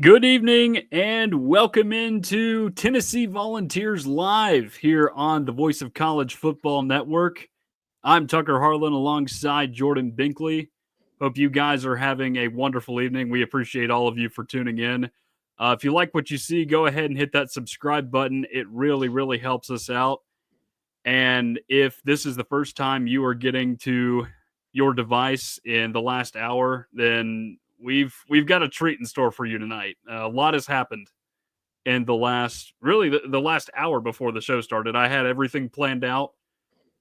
Good evening and welcome into Tennessee Volunteers Live here on the Voice of College Football Network. I'm Tucker Harlan alongside Jordan Binkley. Hope you guys are having a wonderful evening. We appreciate all of you for tuning in. If you like what you see, go ahead and hit that subscribe button. It really helps us out. And if this is the first time you are getting to your device in the last hour, then we've got a treat in store for you tonight. A lot has happened in the last hour before the show started. I had everything planned out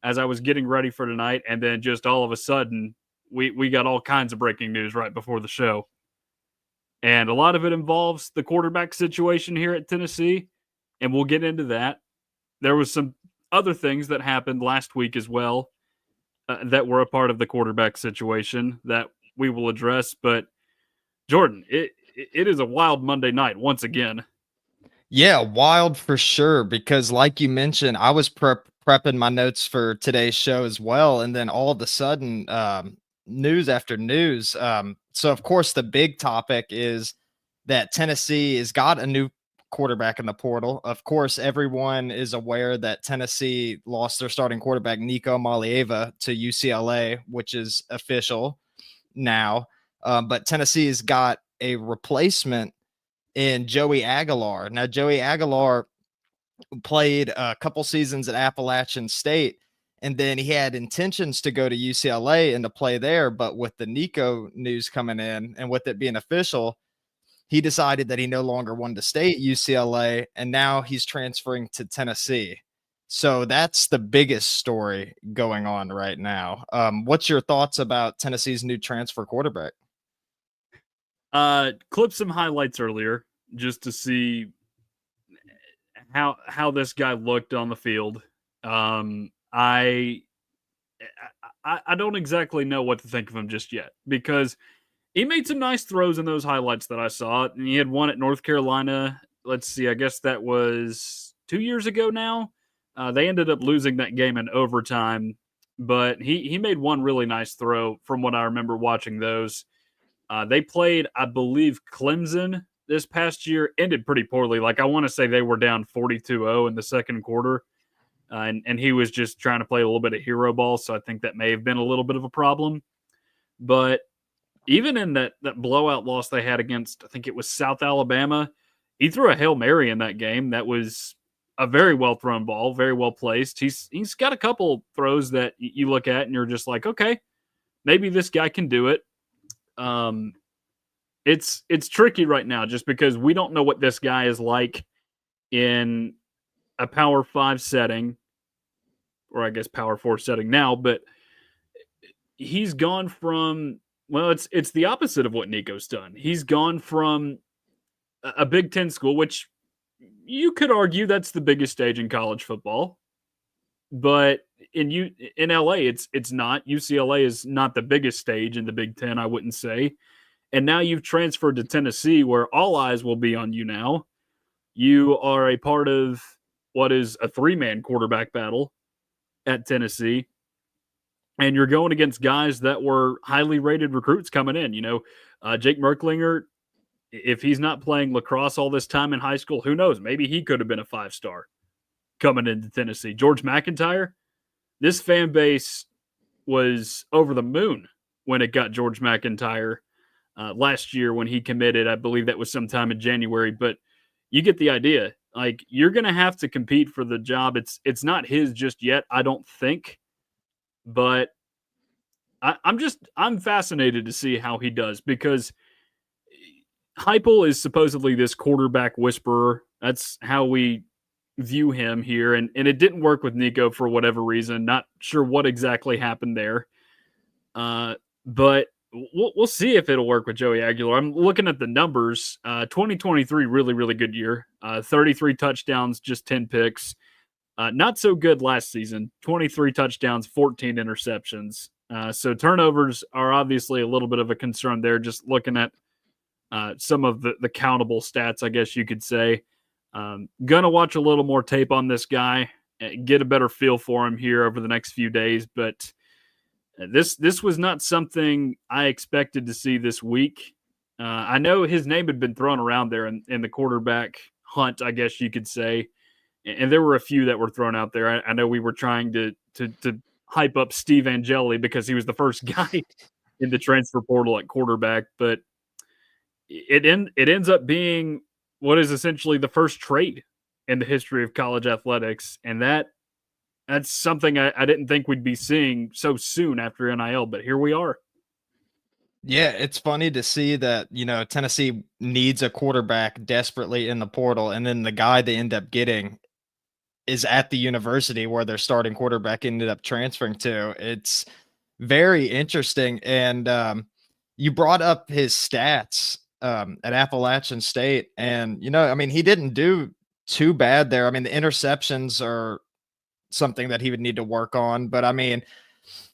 as I was getting ready for tonight, and then just all of a sudden we got all kinds of breaking news right before the show. And a lot of it involves the quarterback situation here at Tennessee, and we'll get into that. There was some other things that happened last week as well that were a part of the quarterback situation that we will address. But Jordan, it is a wild Monday night once again. Yeah, wild for sure. Because, like you mentioned, I was prepping my notes for today's show as well, and then all of a sudden, news after news. So, of course, the big topic is that Tennessee has got a new quarterback in the portal. Of course, everyone is aware that Tennessee lost their starting quarterback Nico Malieva to UCLA, which is official now. But Tennessee has got a replacement in Joey Aguilar. Now, Joey Aguilar played a couple seasons at Appalachian State, and then he had intentions to go to UCLA and to play there. But with the Nico news coming in and with it being official, he decided that he no longer wanted to stay at UCLA, and now he's transferring to Tennessee. So that's the biggest story going on right now. What's your thoughts about Tennessee's new transfer quarterback? Clipped some highlights earlier just to see how this guy looked on the field. I don't exactly know what to think of him just yet because he made some nice throws in those highlights that I saw. And he had one at North Carolina. Let's see, I guess that was 2 years ago now. They ended up losing that game in overtime, but he made one really nice throw from what I remember watching those. They played, I believe, Clemson this past year, ended pretty poorly. Like, I want to say they were down 42-0 in the second quarter, and he was just trying to play a little bit of hero ball, so I think that may have been a little bit of a problem. But even in that blowout loss they had against, I think it was South Alabama, he threw a Hail Mary in that game. That was a very well thrown ball, very well placed. He's got a couple throws that you look at and you're just like, okay, maybe this guy can do it. It's tricky right now just because we don't know what this guy is like in a Power 5 setting, or I guess Power 4 setting now, but he's gone from, well, it's the opposite of what Nico's done. He's gone from a Big Ten school, which you could argue that's the biggest stage in college football, but in LA, it's not. UCLA is not the biggest stage in the Big Ten, I wouldn't say. And now you've transferred to Tennessee, where all eyes will be on you now. You are a part of what is a three-man quarterback battle at Tennessee, and you're going against guys that were highly rated recruits coming in. Jake Merklinger, if he's not playing lacrosse all this time in high school, who knows? Maybe he could have been a 5-star coming into Tennessee. George McIntyre, this fan base was over the moon when it got George McIntyre last year when he committed. I believe that was sometime in January, but you get the idea. Like, you're going to have to compete for the job. It's not his just yet, I don't think, but I'm fascinated to see how he does because Heupel is supposedly this quarterback whisperer. That's how we view him here, and it didn't work with Nico for whatever reason. Not sure what exactly happened there, but we'll see if it'll work with Joey Aguilar. I'm looking at the numbers. 2023, really good year. 33 touchdowns, just 10 picks. Not so good last season. 23 touchdowns, 14 interceptions. So turnovers are obviously a little bit of a concern there, just looking at some of the countable stats, I guess you could say. Gonna watch a little more tape on this guy, get a better feel for him here over the next few days, but this was not something I expected to see this week. I know his name had been thrown around there in the quarterback hunt, I guess you could say, and there were a few that were thrown out there. I know we were trying to hype up Steve Angeli because he was the first guy in the transfer portal at quarterback, but it ends up being what is essentially the first trade in the history of college athletics, and that's something I didn't think we'd be seeing so soon after NIL, but here we are. Yeah, it's funny to see that, Tennessee needs a quarterback desperately in the portal, and then the guy they end up getting is at the university where their starting quarterback ended up transferring to. It's very interesting. And you brought up his stats at Appalachian State. And, I mean, he didn't do too bad there. I mean, the interceptions are something that he would need to work on. But I mean,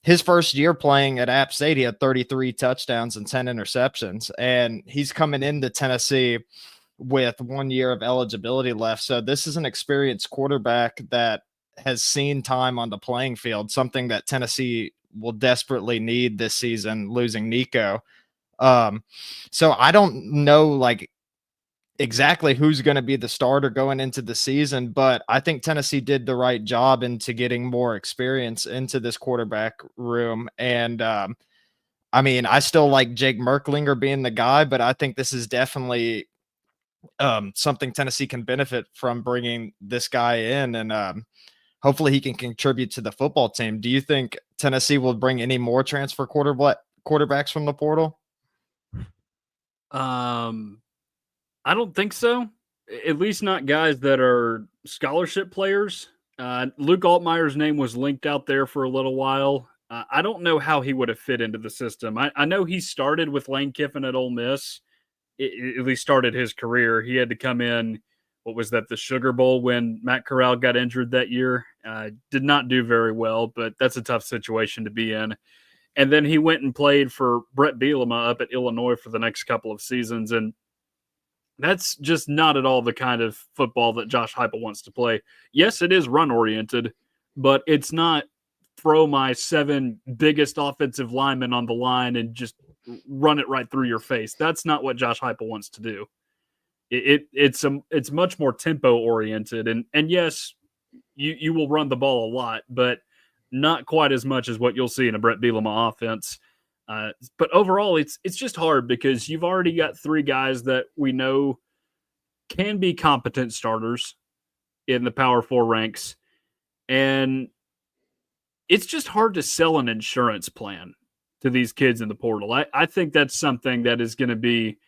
his first year playing at App State, he had 33 touchdowns and 10 interceptions. And he's coming into Tennessee with 1 year of eligibility left. So this is an experienced quarterback that has seen time on the playing field, something that Tennessee will desperately need this season, losing Nico. So I don't know like exactly who's going to be the starter going into the season, but I think Tennessee did the right job into getting more experience into this quarterback room. And I mean, I still like Jake Merklinger being the guy, but I think this is definitely something Tennessee can benefit from bringing this guy in, and hopefully he can contribute to the football team. Do you think Tennessee will bring any more transfer quarterbacks from the portal? Um, I don't think so. At least not guys that are scholarship players. Luke Altmaier's name was linked out there for a little while. I don't know how he would have fit into the system. I know he started with Lane Kiffin at Ole Miss, at least started his career. He had to come in, what was that, the Sugar Bowl when Matt Corral got injured that year. Did not do very well, but that's a tough situation to be in. And then he went and played for Brett Bielema up at Illinois for the next couple of seasons. And that's just not at all the kind of football that Josh Heupel wants to play. Yes, it is run oriented, but it's not throw my 7 biggest offensive linemen on the line and just run it right through your face. That's not what Josh Heupel wants to do. It's much more tempo oriented, and yes, you will run the ball a lot, but not quite as much as what you'll see in a Brett Bielema offense. But overall, it's just hard because you've already got 3 guys that we know can be competent starters in the Power 4 ranks, and it's just hard to sell an insurance plan to these kids in the portal. I think that's something that is going to be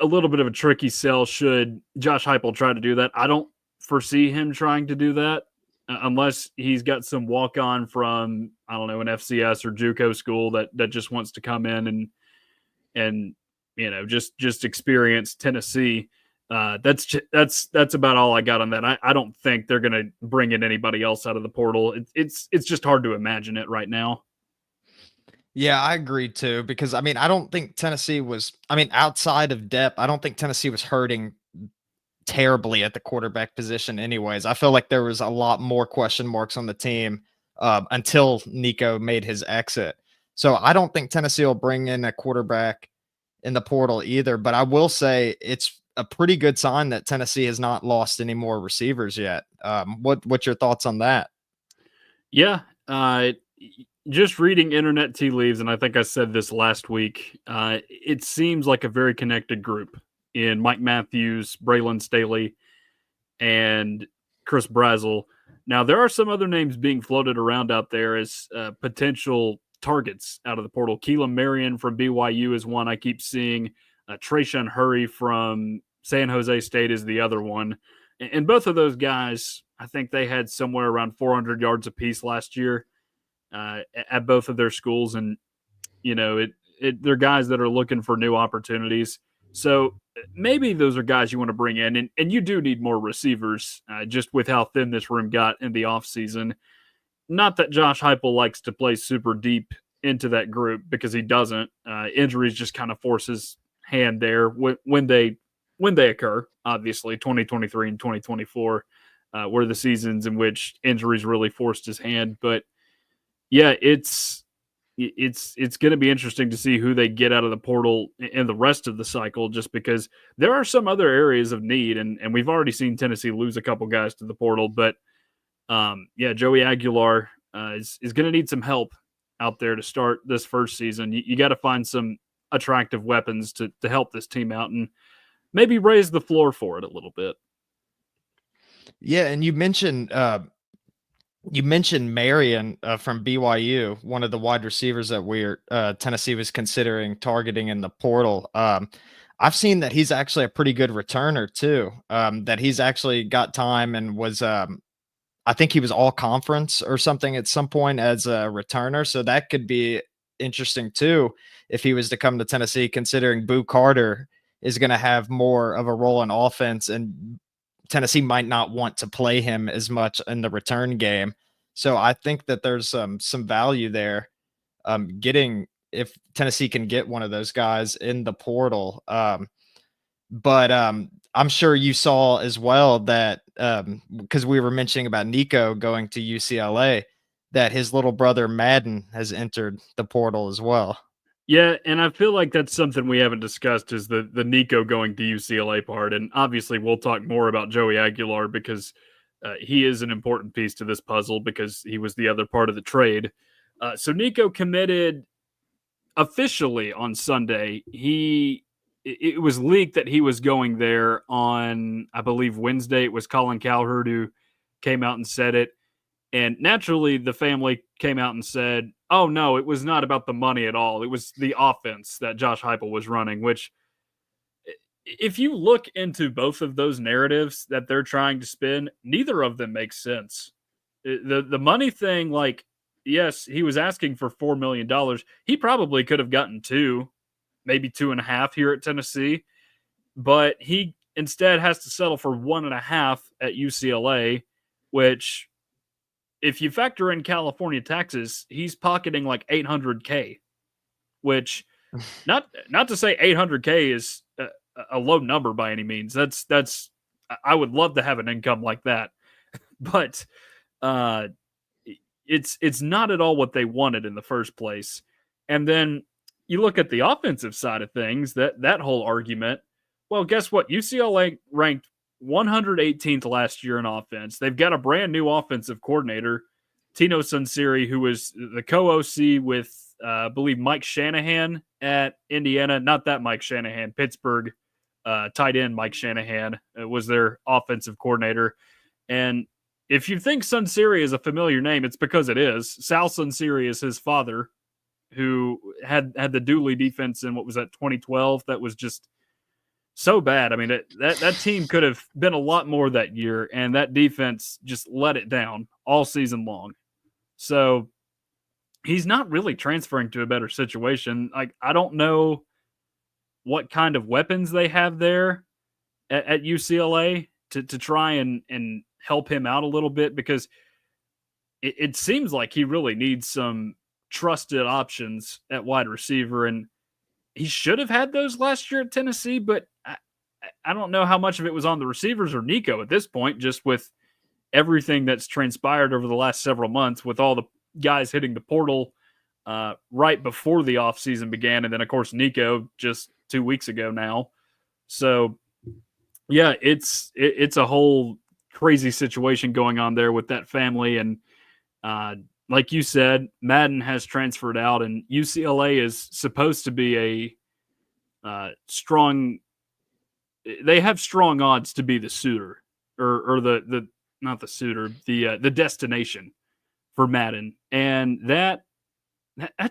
a little bit of a tricky sell should Josh Heupel try to do that. I don't foresee him trying to do that unless he's got some walk on from, I don't know, an FCS or JUCO school that just wants to come in and just experience Tennessee. That's about all I got on that. I don't think they're going to bring in anybody else out of the portal. It's just hard to imagine it right now. Yeah, I agree too, because I mean, I don't think outside of depth, I don't think Tennessee was hurting terribly at the quarterback position anyways. I feel like there was a lot more question marks on the team until Nico made his exit. So I don't think Tennessee will bring in a quarterback in the portal either, but I will say it's a pretty good sign that Tennessee has not lost any more receivers yet. What's your thoughts on that? Yeah, just reading internet tea leaves, and I think I said this last week, it seems like a very connected group in Mike Matthews, Braylon Staley, and Chris Brazel. Now, there are some other names being floated around out there as potential targets out of the portal. Keelan Marion from BYU is one I keep seeing. Trayshawn Hurry from San Jose State is the other one. And both of those guys, I think they had somewhere around 400 yards apiece last year at both of their schools. And, they're guys that are looking for new opportunities. So maybe those are guys you want to bring in. And you do need more receivers just with how thin this room got in the offseason. Not that Josh Heupel likes to play super deep into that group because he doesn't. Injuries just kind of force his hand there when they occur. Obviously, 2023 and 2024 were the seasons in which injuries really forced his hand. But yeah, it's it's going to be interesting to see who they get out of the portal in the rest of the cycle, just because there are some other areas of need, and we've already seen Tennessee lose a couple guys to the portal, but yeah, Joey Aguilar is going to need some help out there to start this first season. You got to find some attractive weapons to help this team out and maybe raise the floor for it a little bit. Yeah, and you mentioned Marion from BYU, one of the wide receivers that Tennessee was considering targeting in the portal. I've seen that he's actually a pretty good returner too. That he's actually got time and was I think he was all conference or something at some point as a returner. So that could be interesting too if he was to come to Tennessee, considering Boo Carter is going to have more of a role in offense and Tennessee might not want to play him as much in the return game. So I think that there's some value there. Getting if Tennessee can get one of those guys in the portal. But I'm sure you saw as well that because we were mentioning about Nico going to UCLA, that his little brother Madden has entered the portal as well. Yeah, and I feel like that's something we haven't discussed is the Nico going to UCLA part, and obviously we'll talk more about Joey Aguilar because he is an important piece to this puzzle because he was the other part of the trade. So Nico committed officially on Sunday. It was leaked that he was going there on, I believe, Wednesday. It was Colin Cowherd who came out and said it. And naturally, the family came out and said, oh, no, it was not about the money at all. It was the offense that Josh Heupel was running, which, if you look into both of those narratives that they're trying to spin, neither of them makes sense. The money thing, like, yes, he was asking for $4 million. He probably could have gotten two, maybe 2.5 here at Tennessee, but he instead has to settle for 1.5 at UCLA, which, if you factor in California taxes, he's pocketing like $800K, which not to say $800K is a low number by any means. That's I would love to have an income like that, but it's not at all what they wanted in the first place. And then you look at the offensive side of things, that whole argument. Well, guess what? UCLA ranked 118th last year in offense. They've got a brand new offensive coordinator, Tino Sunseri, who was the co-OC with, I believe, Mike Shanahan at Indiana. Not that Mike Shanahan, Pittsburgh tight end Mike Shanahan was their offensive coordinator. And if you think Sunseri is a familiar name, it's because it is. Sal Sunseri is his father, who had the Dooley defense in, what was that, 2012? That was just so bad. I mean, that team could have been a lot more that year, and that defense just let it down all season long. So he's not really transferring to a better situation. Like, I don't know what kind of weapons they have there at UCLA to try and help him out a little bit, because it seems like he really needs some trusted options at wide receiver, and he should have had those last year at Tennessee, but I don't know how much of it was on the receivers or Nico at this point, just with everything that's transpired over the last several months with all the guys hitting the portal right before the offseason began. And then, of course, Nico just 2 weeks ago now. So, yeah, it's a whole crazy situation going on there with that family. And like you said, Madden has transferred out, and UCLA is supposed to be a strong. They have strong odds to be the suitor, or the not the suitor, the destination for Madden, and that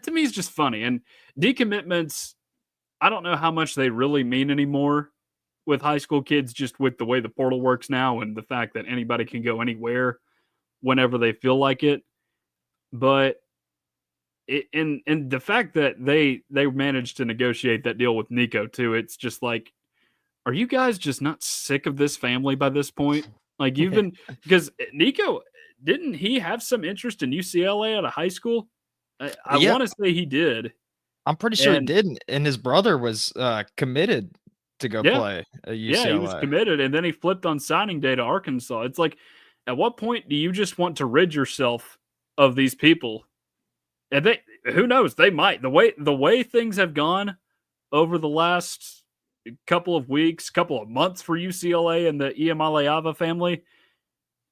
to me is just funny. And decommitments, I don't know how much they really mean anymore with high school kids, just with the way the portal works now and the fact that anybody can go anywhere whenever they feel like it. But and the fact that they managed to negotiate that deal with Nico too, it's just like, are you guys just not sick of this family by this point? Like, you've been, because Nico, didn't he have some interest in UCLA out of high school? I Yeah, want to say he did. I'm pretty sure he And didn't. And his brother was committed to go yeah, play at yeah, he was UCLA. committed, and then he flipped on signing day to Arkansas. It's like, at what point do you just want to rid yourself of these people? And Who knows? They might. The way things have gone over the last couple of weeks, couple of months for UCLA and the Iamaleava family,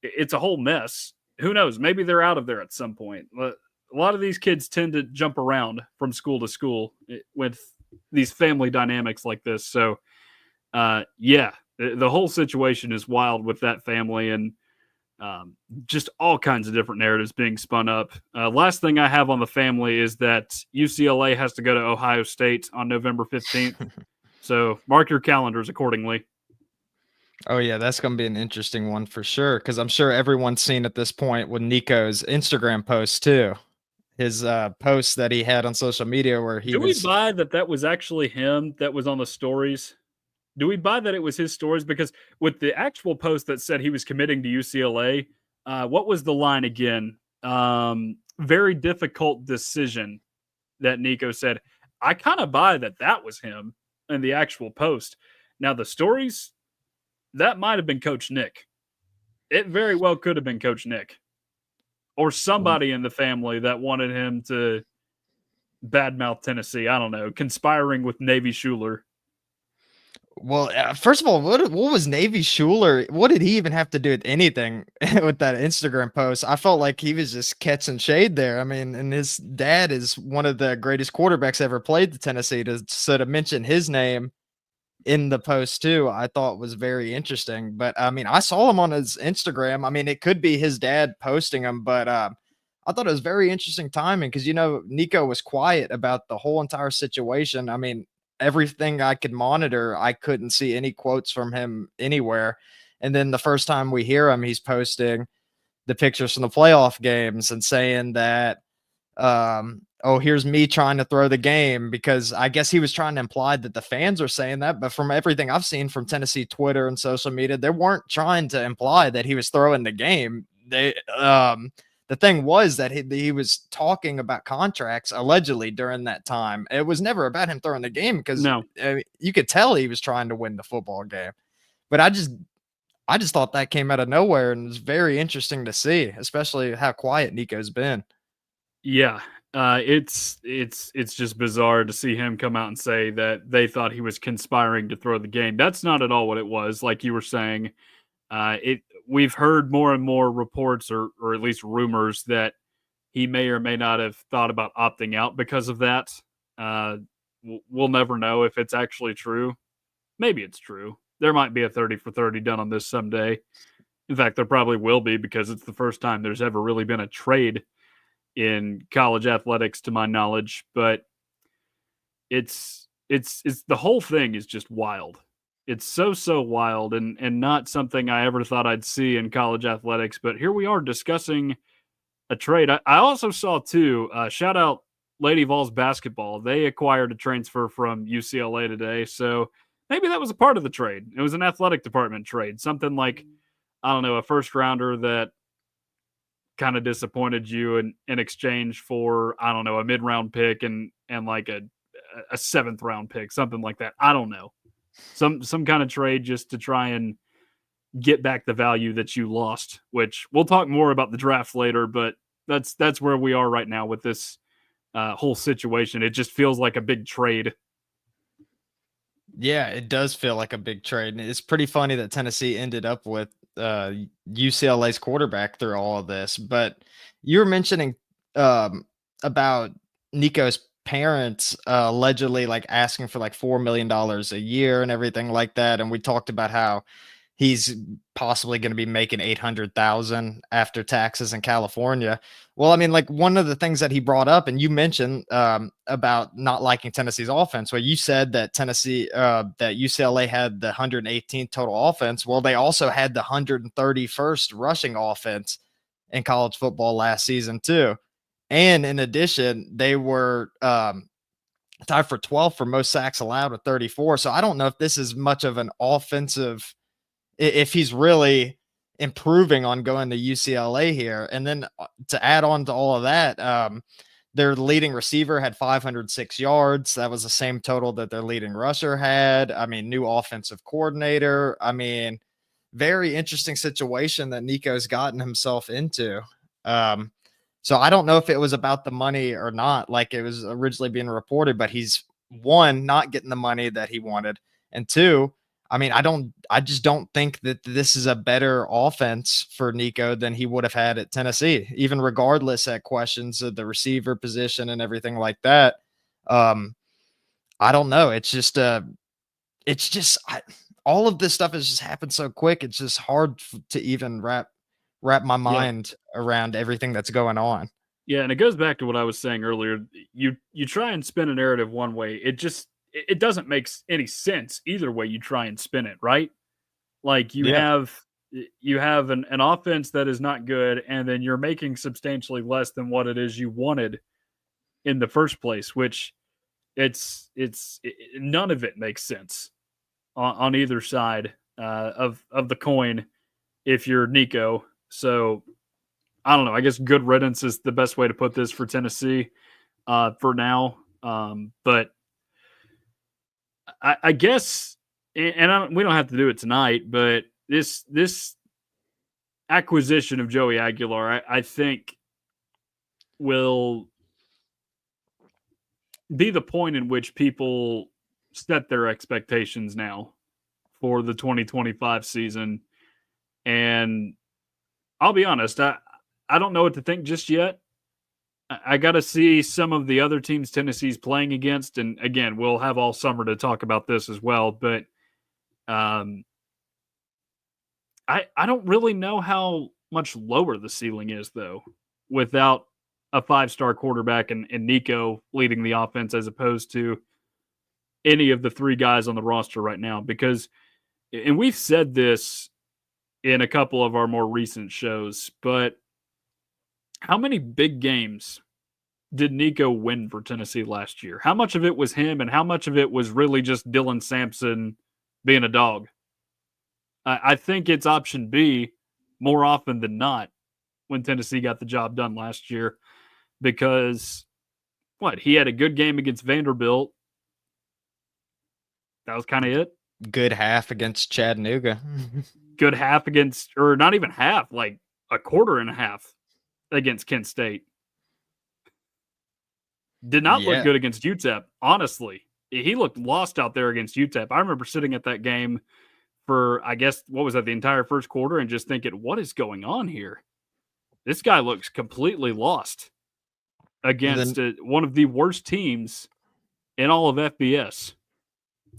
it's a whole mess. Who knows? Maybe they're out of there at some point. A lot of these kids tend to jump around from school to school with these family dynamics like this. So, yeah, the whole situation is wild with that family, and um, just all kinds of different narratives being spun up. Last thing I have on the family is that UCLA has to go to Ohio State on November 15th. So mark your calendars accordingly. Oh yeah, that's gonna be an interesting one for sure. Because I'm sure everyone's seen at this point with Nico's Instagram posts too. His posts that he had on social media where he Do we was buy that that was actually him that was on the stories? Do we buy that it was his stories? Because with the actual post that said he was committing to UCLA, what was the line again? Very difficult decision that Nico said. I kind of buy that that was him in the actual post. Now, the stories, that might have been Coach Nick. It very well could have been Coach Nick or somebody in the family that wanted him to badmouth Tennessee. I don't know, conspiring with Navy Schuler. well, first of all, what was Navy Schuler? What did he even have to do with anything with that Instagram post? I felt like he was just catching shade there. I mean, and his dad is one of the greatest quarterbacks ever played to Tennessee. To mention his name in the post too, I thought was very interesting. But I mean, I saw him on his Instagram. I mean, it could be his dad posting him, but I thought it was very interesting timing because Nico was quiet about the whole entire situation. I mean, everything I could monitor, I couldn't see any quotes from him anywhere. And then the first time we hear him, he's posting the pictures from the playoff games and saying that oh, here's me trying to throw the game, because I guess he was trying to imply that the fans are saying that, but from everything I've seen from Tennessee Twitter and social media, they weren't trying to imply that he was throwing the game. The thing was that he was talking about contracts allegedly during that time. It was never about him throwing the game because No, you could tell he was trying to win the football game. But I just thought that came out of nowhere, and it was very interesting to see, especially how quiet Nico's been. yeah, it's just bizarre to see him come out and say that they thought he was conspiring to throw the game. That's not at all what it was. Like you were saying, it we've heard more and more reports, or at least rumors, that he may or may not have thought about opting out because of that. Uh, we'll never know if it's actually true. Maybe it's true. There might be a 30 for 30 done on this someday. In fact, there probably will be because it's the first time there's ever really been a trade in college athletics to my knowledge, but it's the whole thing is just wild. It's so wild, and not something I ever thought I'd see in college athletics, but here we are discussing a trade. I also saw too, shout out Lady Vols basketball. They acquired a transfer from UCLA today, so maybe that was a part of the trade. It was an athletic department trade, something like, I don't know, a first rounder that kind of disappointed you in exchange for, I don't know, a mid round pick and like a seventh round pick, something like that. I don't know, some kind of trade just to try and get back the value that you lost. Which we'll talk more about the draft later, but that's where we are right now with this whole situation. It just feels like a big trade. Yeah, it does feel like a big trade. And it's pretty funny that Tennessee ended up with UCLA's quarterback through all of this. But you were mentioning about Nico's parents allegedly like asking for like $4 million a year and everything like that. And we talked about how he's possibly going to be making 800,000 after taxes in California. Well, I mean, like one of the things that he brought up, and you mentioned about not liking Tennessee's offense, where you said that that UCLA had the 118th total offense. Well, they also had the 131st rushing offense in college football last season too. And in addition, they were tied for 12th for most sacks allowed with 34. So I don't know if this is much of an offensive, if he's really improving on going to UCLA here. And then to add on to all of that, their leading receiver had 506 yards. That was the same total that their leading rusher had. I mean, new offensive coordinator. I mean, very interesting situation that Nico's gotten himself into. Um, So I don't know if it was about the money or not, like it was originally being reported, but he's one, not getting the money that he wanted. And two, I mean, I just don't think that this is a better offense for Nico than he would have had at Tennessee, even regardless at questions of the receiver position and everything like that. Um, I don't know. It's just all of this stuff has just happened so quick. It's just hard to even wrap my Yeah. mind around everything that's going on. Yeah, and it goes back to what I was saying earlier. You try and spin a narrative one way, it doesn't make any sense either way you try and spin it, right? Like Yeah. you have an offense that is not good, and then you're making substantially less than what it is you wanted in the first place, which none of it makes sense on either side of the coin if you're Nico. So I don't know. I guess good riddance is the best way to put this for Tennessee for now. But I guess, and we don't have to do it tonight, but this acquisition of Joey Aguilar, I think, will be the point in which people set their expectations now for the 2025 season. And I'll be honest, I don't know what to think just yet. I got to see some of the other teams Tennessee's playing against, and again, we'll have all summer to talk about this as well. But um, I don't really know how much lower the ceiling is though, without a 5-star quarterback and Nico leading the offense as opposed to any of the three guys on the roster right now. Because, and we've said this in a couple of our more recent shows, but how many big games did Nico win for Tennessee last year? How much of it was him and how much of it was really just Dylan Sampson being a dog? I think it's option B more often than not when Tennessee got the job done last year because he had a good game against Vanderbilt. That was kind of it. Good half against Chattanooga. Good half against, or not even half, like a quarter and a half against Kent State. Did not look Yeah. good against UTEP, honestly. He looked lost out there against UTEP. I remember sitting at that game for, I guess, what was that, the entire first quarter and just thinking, what is going on here? This guy looks completely lost against one of the worst teams in all of FBS.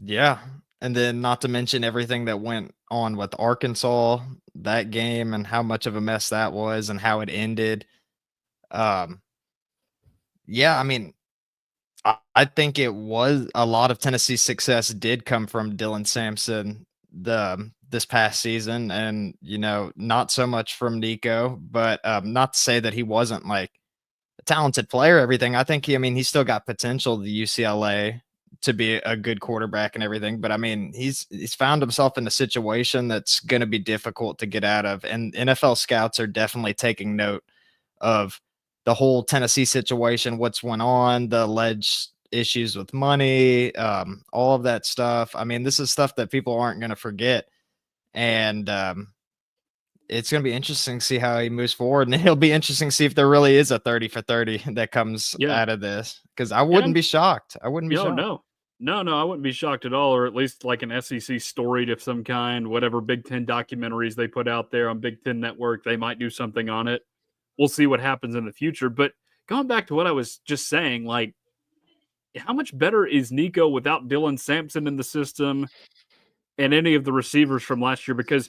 Yeah. And then not to mention everything that went on with Arkansas, that game and how much of a mess that was and how it ended. Yeah, I mean, I think it was a lot of Tennessee's success did come from Dylan Sampson this past season, and not so much from Nico, but not to say that he wasn't like a talented player. Everything I think he's still got potential. The UCLA to be a good quarterback and everything, but I mean he's found himself in a situation that's going to be difficult to get out of, and NFL scouts are definitely taking note of the whole Tennessee situation, what's went on, the alleged issues with money, all of that stuff. I mean, this is stuff that people aren't going to forget. And it's going to be interesting to see how he moves forward. And it'll be interesting to see if there really is a 30 for 30 that comes out of this. Because I wouldn't be shocked. I wouldn't be shocked. No, I wouldn't be shocked at all, or at least like an SEC story of some kind, whatever Big Ten documentaries they put out there on Big Ten Network, they might do something on it. We'll see what happens in the future. But going back to what I was just saying, like, how much better is Nico without Dylan Sampson in the system and any of the receivers from last year? Because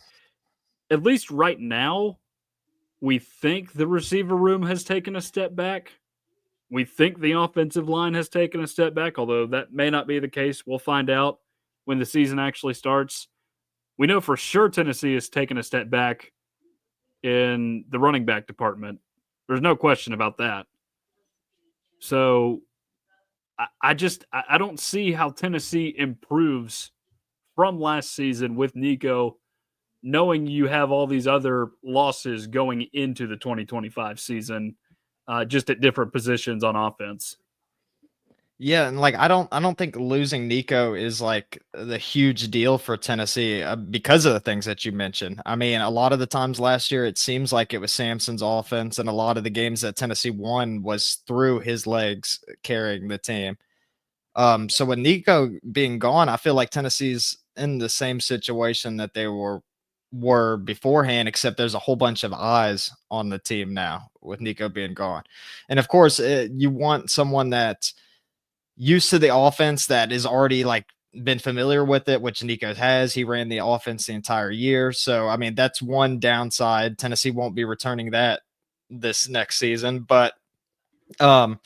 at least right now, we think the receiver room has taken a step back. We think the offensive line has taken a step back, although that may not be the case. We'll find out when the season actually starts. We know for sure Tennessee has taken a step back in the running back department. There's no question about that. So I don't see how Tennessee improves from last season with Nico, knowing you have all these other losses going into the 2025 season, just at different positions on offense. Yeah, and like I don't think losing Nico is like the huge deal for Tennessee because of the things that you mentioned. I mean, a lot of the times last year it seems like it was Samson's offense, and a lot of the games that Tennessee won was through his legs carrying the team. So with Nico being gone, I feel like Tennessee's in the same situation that they were beforehand, except there's a whole bunch of eyes on the team now with Nico being gone. And of course, you want someone that's used to the offense that is already like been familiar with it, which Nico has. He ran the offense the entire year. So I mean, that's one downside. Tennessee won't be returning that this next season, but um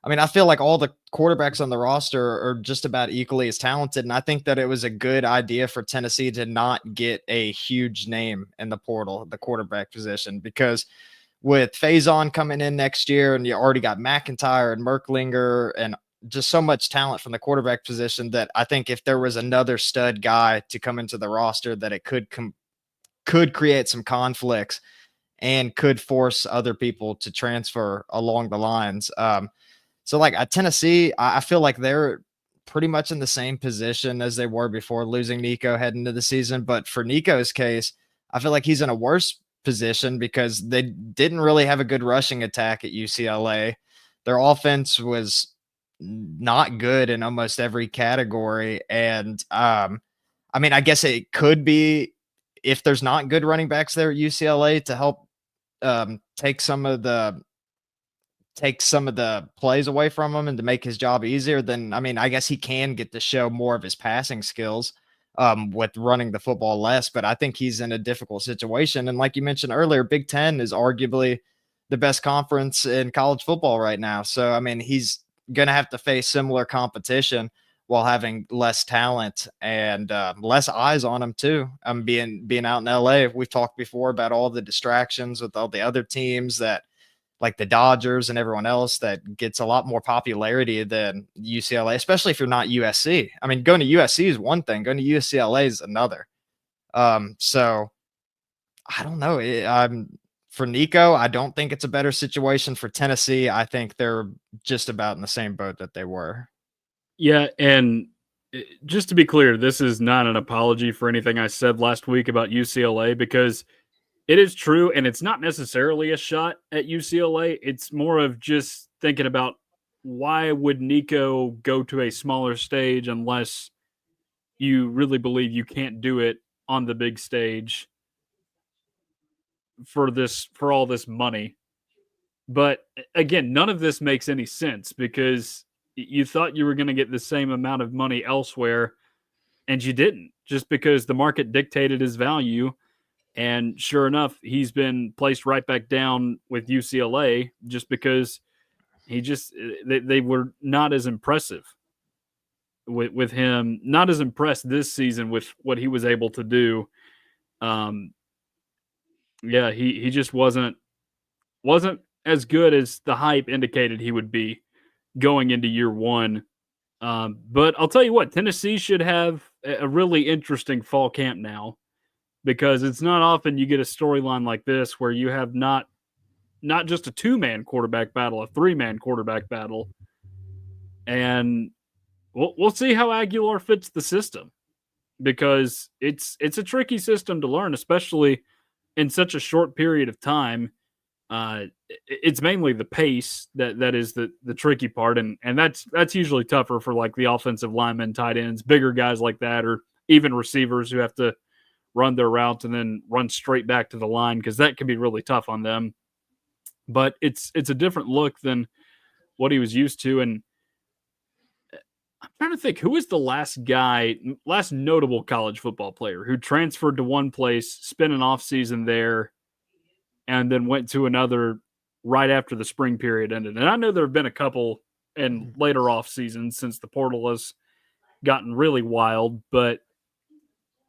I mean, I feel like all the quarterbacks on the roster are just about equally as talented. And I think that it was a good idea for Tennessee to not get a huge name in the portal, the quarterback position, because with Faison coming in next year and you already got McIntyre and Merklinger and just so much talent from the quarterback position that I think if there was another stud guy to come into the roster that it could create some conflicts and could force other people to transfer along the lines. So like at Tennessee, I feel like they're pretty much in the same position as they were before losing Nico heading into the season. But for Nico's case, I feel like he's in a worse position because they didn't really have a good rushing attack at UCLA. Their offense was not good in almost every category. And I mean, I guess it could be if there's not good running backs there at UCLA to help take some of the plays away from him and to make his job easier, then I mean, I guess he can get to show more of his passing skills with running the football less. But I think he's in a difficult situation. And like you mentioned earlier, Big Ten is arguably the best conference in college football right now. So I mean, he's going to have to face similar competition while having less talent and less eyes on him too. Being out in LA, we've talked before about all the distractions with all the other teams that like the Dodgers and everyone else that gets a lot more popularity than UCLA, especially if you're not USC. I mean, going to USC is one thing, going to UCLA is another. So I don't know. For Nico, I don't think it's a better situation for Tennessee. I think they're just about in the same boat that they were. Yeah, and just to be clear, this is not an apology for anything I said last week about UCLA because it is true, and it's not necessarily a shot at UCLA. It's more of just thinking about why would Nico go to a smaller stage unless you really believe you can't do it on the big stage for all this money. But again, none of this makes any sense because you thought you were going to get the same amount of money elsewhere and you didn't just because the market dictated his value. And sure enough, he's been placed right back down with UCLA just because they were not as impressive with him, not as impressed this season with what he was able to do. Um, yeah, he just wasn't as good as the hype indicated he would be going into year one. But I'll tell you what, Tennessee should have a really interesting fall camp now because it's not often you get a storyline like this where you have not just a two-man quarterback battle, a three-man quarterback battle, and we'll see how Aguilar fits the system because it's a tricky system to learn, especially in such a short period of time. It's mainly the pace that is the tricky part, and that's usually tougher for like the offensive linemen, tight ends, bigger guys like that, or even receivers who have to run their routes and then run straight back to the line because that can be really tough on them. But it's a different look than what he was used to, and I'm trying to think who was the last notable college football player who transferred to one place, spent an off season there, and then went to another right after the spring period ended. And I know there have been a couple in later off seasons since the portal has gotten really wild, but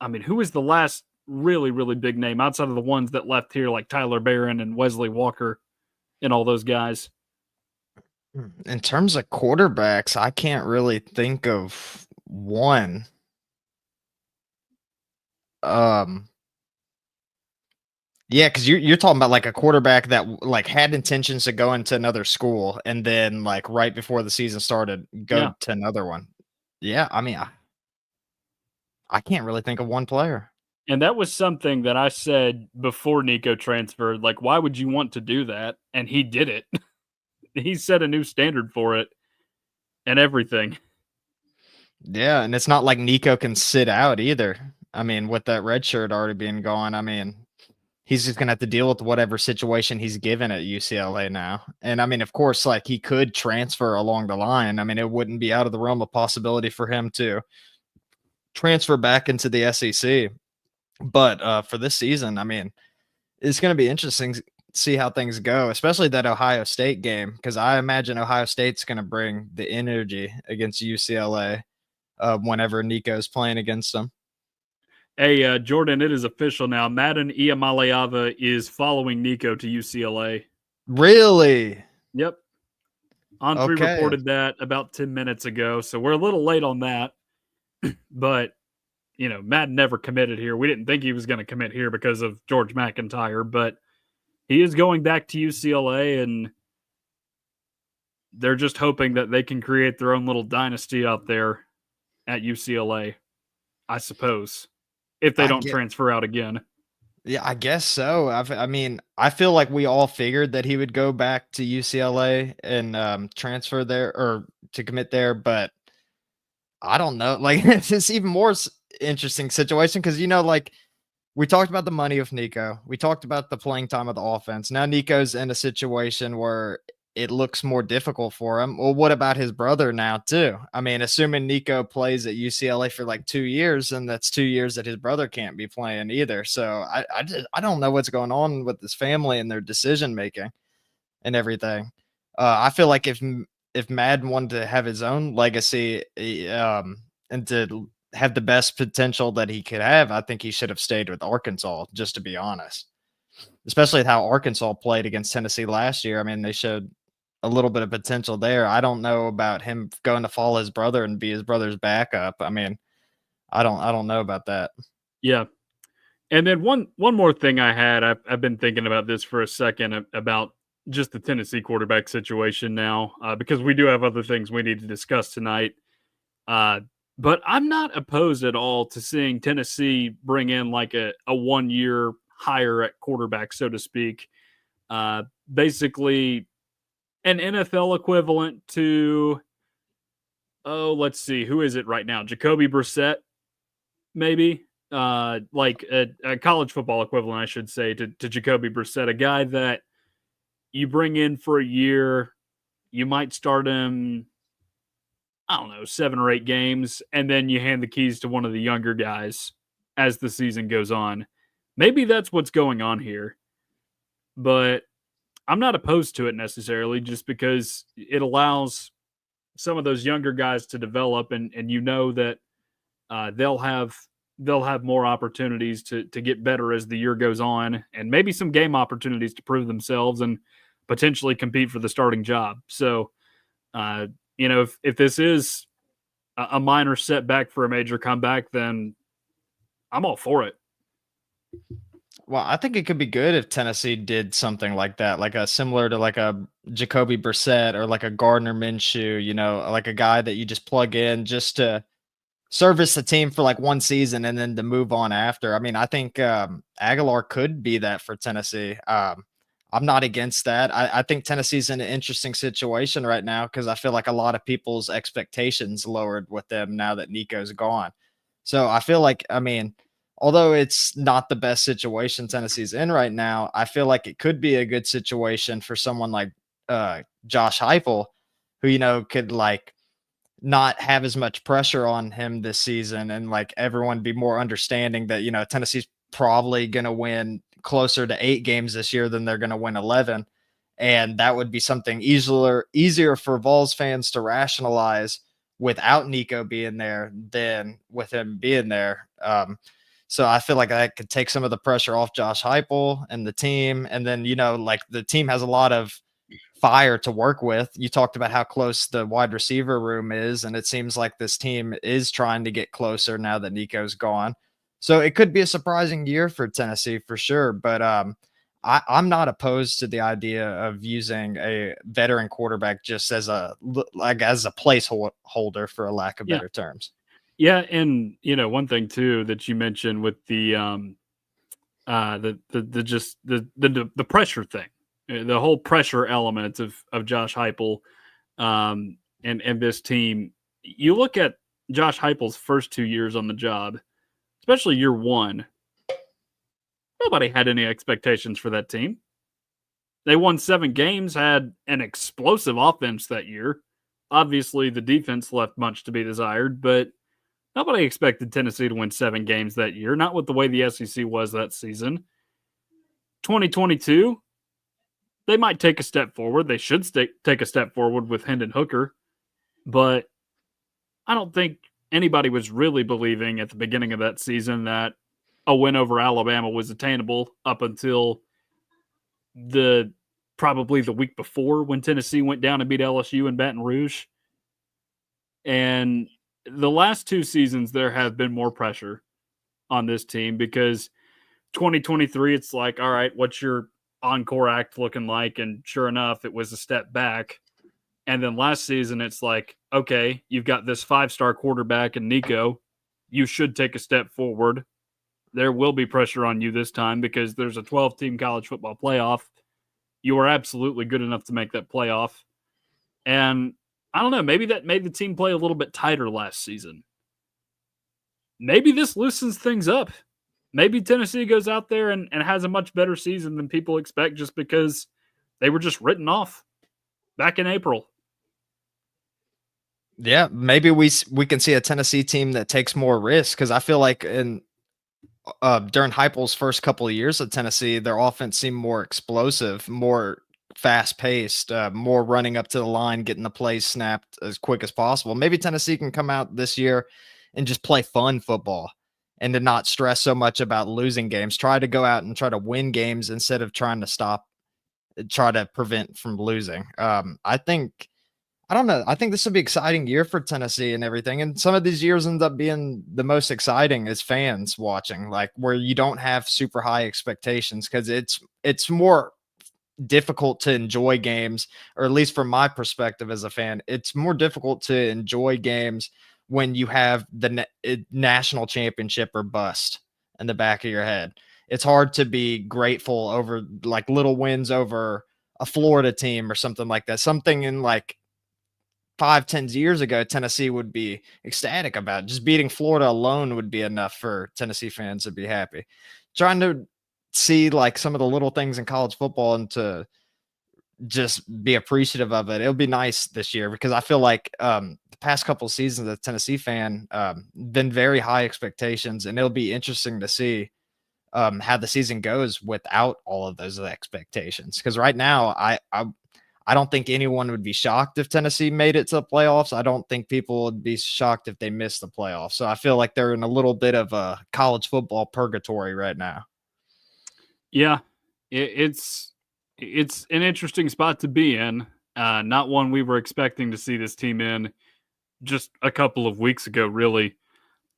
I mean, who was the last really big name outside of the ones that left here, like Tyler Barron and Wesley Walker and all those guys? In terms of quarterbacks, I can't really think of one. Um, Yeah, because you're talking about like a quarterback that like had intentions to go into another school, and then like right before the season started, go Yeah. to another one. Yeah, I mean, I can't really think of one player. And that was something that I said before Nico transferred, like, why would you want to do that? And he did it. He set a new standard for it and everything. Yeah, and it's not like Nico can sit out either. I mean, with that red shirt already being gone, I mean, he's just gonna have to deal with whatever situation he's given at UCLA now. And I mean, of course, like he could transfer along the line. I mean, it wouldn't be out of the realm of possibility for him to transfer back into the SEC. But for this season, I mean, it's going to be interesting to see how things go, especially that Ohio State game, because I imagine Ohio State's going to bring the energy against UCLA whenever Nico's playing against them. Hey, Jordan, it is official now. Madden Iamaleava is following Nico to UCLA. Really? Yep. On3 Okay. reported that about 10 minutes ago. So we're a little late on that. But, Madden never committed here. We didn't think he was going to commit here because of George McIntyre. But he is going back to UCLA, and they're just hoping that they can create their own little dynasty out there at UCLA, I suppose, if they I don't get transfer out again. Yeah, I guess so. I mean, I feel like we all figured that he would go back to UCLA and transfer there or to commit there, but I don't know. Like, it's just even more interesting situation because like we talked about the money of Nico. We talked about the playing time of the offense. Now Nico's in a situation where it looks more difficult for him. Well, what about his brother now too? I mean, assuming Nico plays at UCLA for like 2 years, and that's 2 years that his brother can't be playing either. So I don't know what's going on with this family and their decision making and everything. I feel like if Madden wanted to have his own legacy, and to have the best potential that he could have, I think he should have stayed with Arkansas, just to be honest. Especially how Arkansas played against Tennessee last year. I mean, they showed a little bit of potential there. I don't know about him going to follow his brother and be his brother's backup. I mean, I don't know about that. Yeah. And then one more thing I had, I've been thinking about this for a second about just the Tennessee quarterback situation now, because we do have other things we need to discuss tonight. Uh, but I'm not opposed at all to seeing Tennessee bring in like a 1 year hire at quarterback, so to speak. Basically, an NFL equivalent to, oh, let's see, who is it right now? Jacoby Brissett, maybe. Like a college football equivalent, I should say, to Jacoby Brissett, a guy that you bring in for a year, you might start him, I don't know, 7 or 8 games, and then you hand the keys to one of the younger guys as the season goes on. Maybe that's what's going on here, but I'm not opposed to it necessarily just because it allows some of those younger guys to develop, and that they'll have more opportunities to get better as the year goes on, and maybe some game opportunities to prove themselves and potentially compete for the starting job. So, if this is a minor setback for a major comeback, then I'm all for it. Well, I think it could be good if Tennessee did something like that, like a similar to like a Jacoby Brissett or like a Gardner Minshew, like a guy that you just plug in just to service the team for like one season and then to move on after. I mean, I think Aguilar could be that for Tennessee. I'm not against that. I think Tennessee's in an interesting situation right now because I feel like a lot of people's expectations lowered with them now that Nico's gone. So I feel like, I mean, although it's not the best situation Tennessee's in right now, I feel like it could be a good situation for someone like Josh Heupel, who could like not have as much pressure on him this season and like everyone be more understanding that Tennessee's probably going to win closer to 8 games this year than they're going to win 11, and that would be something easier for Vols fans to rationalize without Nico being there than with him being there. So I feel like that could take some of the pressure off Josh Heupel and the team, and then like the team has a lot of fire to work with. You talked about how close the wide receiver room is, and it seems like this team is trying to get closer now that Nico's gone. So it could be a surprising year for Tennessee for sure. But I'm not opposed to the idea of using a veteran quarterback just as as a placeholder, for a lack of Yeah. better terms. Yeah, and one thing too that you mentioned with the just the pressure thing, the whole pressure element of Josh Heupel, and this team. You look at Josh Heupel's first 2 years on the job, especially year one. Nobody had any expectations for that team. They won 7 games, had an explosive offense that year. Obviously, the defense left much to be desired, but nobody expected Tennessee to win 7 games that year, not with the way the SEC was that season. 2022, they might take a step forward. They should take a step forward with Hendon Hooker, but I don't think anybody was really believing at the beginning of that season that a win over Alabama was attainable up until the probably the week before when Tennessee went down and beat LSU in Baton Rouge. And the last 2 seasons, there have been more pressure on this team because 2023, it's like, all right, what's your encore act looking like? And sure enough, it was a step back. And then last season, it's like, okay, you've got this 5-star quarterback in Nico. You should take a step forward. There will be pressure on you this time because there's a 12-team college football playoff. You are absolutely good enough to make that playoff. And I don't know, maybe that made the team play a little bit tighter last season. Maybe this loosens things up. Maybe Tennessee goes out there and has a much better season than people expect just because they were just written off back in April. Yeah, maybe we can see a Tennessee team that takes more risks, because I feel like during Heupel's first couple of years at Tennessee, their offense seemed more explosive, more fast paced, more running up to the line, getting the plays snapped as quick as possible. Maybe Tennessee can come out this year and just play fun football and to not stress so much about losing games. Try to go out and try to win games instead of try to prevent from losing. I don't know. I think this will be an exciting year for Tennessee and everything. And some of these years end up being the most exciting as fans watching, like where you don't have super high expectations, because it's more difficult to enjoy games, or at least from my perspective as a fan, it's more difficult to enjoy games when you have the national championship or bust in the back of your head. It's hard to be grateful over like little wins over a Florida team or something like that. Something in like 5, 10 years ago, Tennessee would be ecstatic about. Just beating Florida alone would be enough for Tennessee fans to be happy. Trying to see like some of the little things in college football and to just be appreciative of it. It'll be nice this year, because I feel like the past couple of seasons as a Tennessee fan, been very high expectations, and it'll be interesting to see how the season goes without all of those expectations. Because right now, I don't think anyone would be shocked if Tennessee made it to the playoffs. I don't think people would be shocked if they missed the playoffs. So I feel like they're in a little bit of a college football purgatory right now. Yeah, it's an interesting spot to be in. Not one we were expecting to see this team in just a couple of weeks ago, really.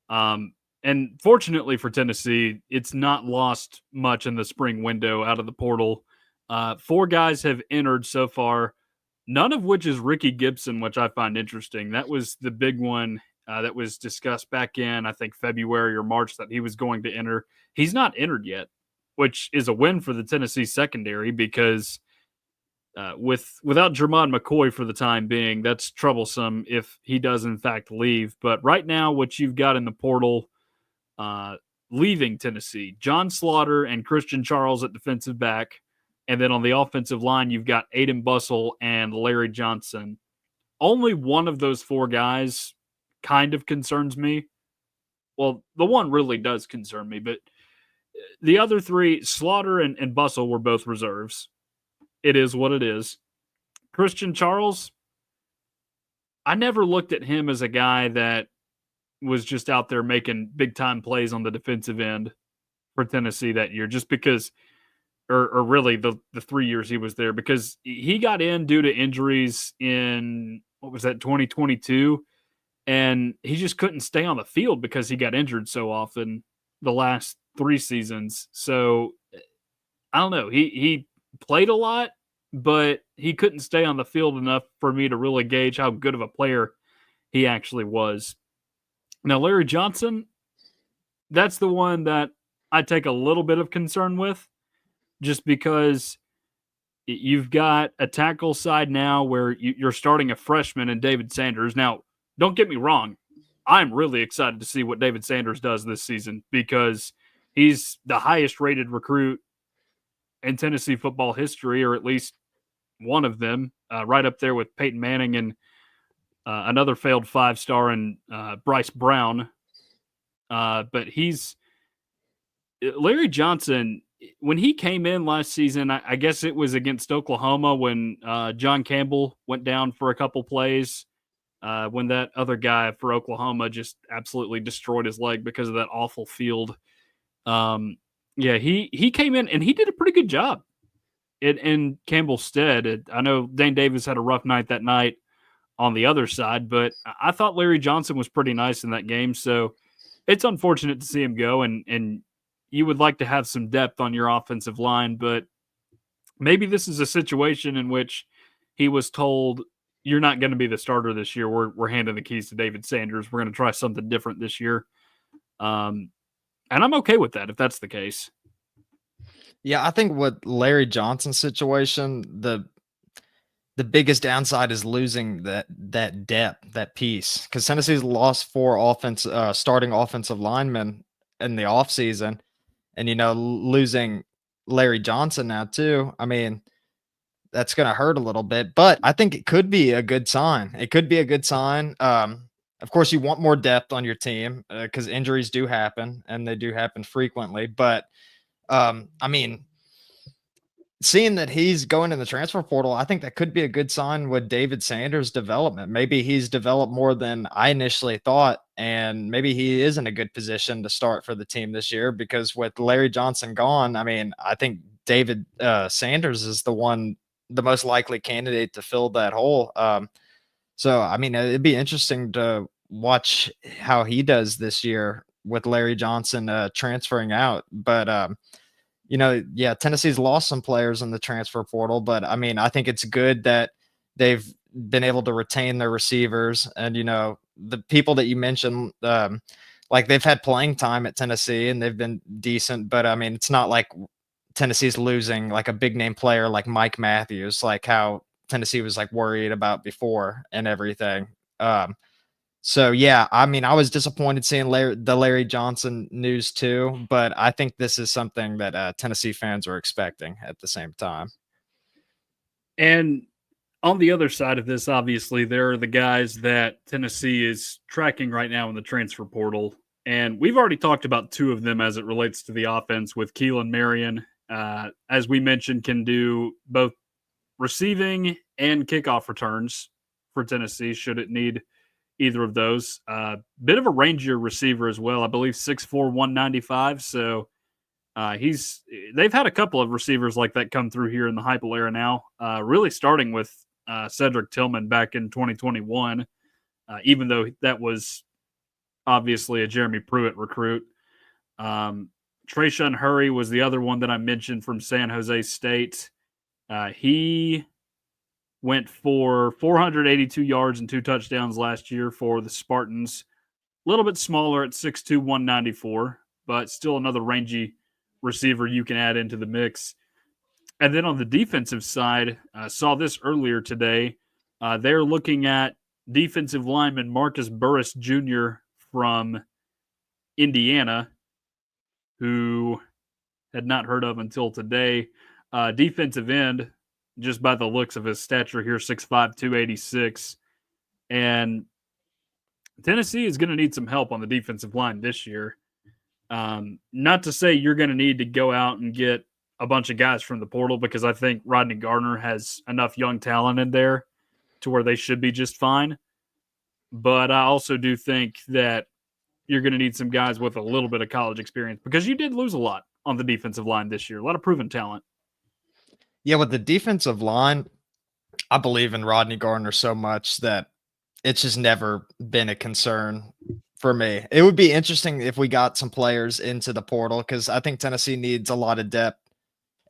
And fortunately for Tennessee, it's not lost much in the spring window out of the portal. 4 guys have entered so far, none of which is Ricky Gibson, which I find interesting. That was the big one that was discussed back in, I think, February or March, that he was going to enter. He's not entered yet, which is a win for the Tennessee secondary because without Jermon McCoy for the time being, that's troublesome if he does in fact leave. But right now, what you've got in the portal leaving Tennessee, John Slaughter and Christian Charles at defensive back. And then on the offensive line, you've got Aiden Bussell and Larry Johnson. Only one of those 4 guys kind of concerns me. Well, the one really does concern me, but the other 3, Slaughter and Bussell, were both reserves. It is what it is. Christian Charles, I never looked at him as a guy that was just out there making big time plays on the defensive end for Tennessee that year, just because, or really the 3 years he was there, because he got in due to injuries in, what was that, 2022, and he just couldn't stay on the field because he got injured so often. the last 3 seasons. So I don't know. He played a lot, but he couldn't stay on the field enough for me to really gauge how good of a player he actually was. Now, Larry Johnson, that's the one that I take a little bit of concern with, just because you've got a tackle side now where you're starting a freshman in David Sanders. Now, don't get me wrong. I'm really excited to see what David Sanders does this season because he's the highest rated recruit in Tennessee football history, or at least one of them, right up there with Peyton Manning and another failed 5-star and Bryce Brown. But he's Larry Johnson. When he came in last season, I guess it was against Oklahoma when John Campbell went down for a couple plays. When that other guy for Oklahoma just absolutely destroyed his leg because of that awful field. Yeah, he came in and he did a pretty good job in Campbell's stead. I know Dane Davis had a rough night that night on the other side, but I thought Larry Johnson was pretty nice in that game. So it's unfortunate to see him go, and you would like to have some depth on your offensive line, but maybe this is a situation in which he was told, you're not going to be the starter this year. We're handing the keys to David Sanders. We're going to try something different this year. And I'm okay with that if that's the case. Yeah, I think with Larry Johnson's situation, the biggest downside is losing that depth, that piece, because Tennessee's lost 4 starting offensive linemen in the offseason, and losing Larry Johnson now too. I mean, that's going to hurt a little bit, but I think it could be a good sign. It could be a good sign. Of course, you want more depth on your team because injuries do happen and they do happen frequently. But I mean, seeing that he's going in the transfer portal, I think that could be a good sign with David Sanders' development. Maybe he's developed more than I initially thought, and maybe he is in a good position to start for the team this year because with Larry Johnson gone, I mean, I think David Sanders is the most likely candidate to fill that hole. So, I mean, it'd be interesting to watch how he does this year with Larry Johnson transferring out. But yeah, Tennessee's lost some players in the transfer portal, but I mean, I think it's good that they've been able to retain their receivers and, the people that you mentioned, like they've had playing time at Tennessee and they've been decent, but I mean, it's not like Tennessee's losing like a big name player like Mike Matthews, like how Tennessee was like worried about before and everything. So yeah, I mean, I was disappointed seeing the Larry Johnson news too, but I think this is something that Tennessee fans are expecting at the same time. And on the other side of this, obviously, there are the guys that Tennessee is tracking right now in the transfer portal. And we've already talked about 2 of them as it relates to the offense with Keelan Marion. As we mentioned, can do both receiving and kickoff returns for Tennessee should it need either of those. Bit of a rangier receiver as well. I believe 6'4", 195. So they've had a couple of receivers like that come through here in the Heupel era now. Really starting with Cedric Tillman back in 2021, even though that was obviously a Jeremy Pruitt recruit. Trayshawn Hurry was the other one that I mentioned from San Jose State. He went for 482 yards and 2 touchdowns last year for the Spartans. A little bit smaller at 6'2", 194, but still another rangy receiver you can add into the mix. And then on the defensive side, I saw this earlier today. They're looking at defensive lineman Marcus Burris Jr. from Indiana, who had not heard of until today. Defensive end, just by the looks of his stature here, 6'5", 286. And Tennessee is going to need some help on the defensive line this year. Not to say you're going to need to go out and get a bunch of guys from the portal, because I think Rodney Gardner has enough young talent in there to where they should be just fine. But I also do think that you're going to need some guys with a little bit of college experience, because you did lose a lot on the defensive line this year. A lot of proven talent. Yeah, with the defensive line, I believe in Rodney Gardner so much that it's just never been a concern for me. It would be interesting if we got some players into the portal because I think Tennessee needs a lot of depth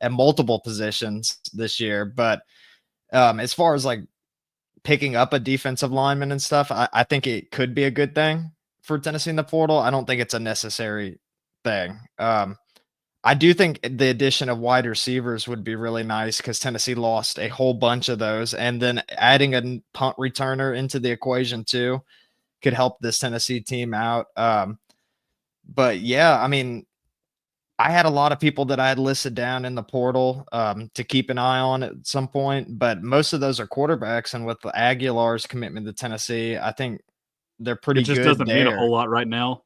at multiple positions this year. But as far as like picking up a defensive lineman and stuff, I think it could be a good thing for Tennessee in the portal. I don't think it's a necessary thing. I do think the addition of wide receivers would be really nice because Tennessee lost a whole bunch of those, and then adding a punt returner into the equation too could help this Tennessee team out. But yeah, I mean, I had a lot of people that I had listed down in the portal to keep an eye on at some point, but most of those are quarterbacks. And with Aguilar's commitment to Tennessee, I think they're It pretty just good doesn't mean a there. whole lot right now.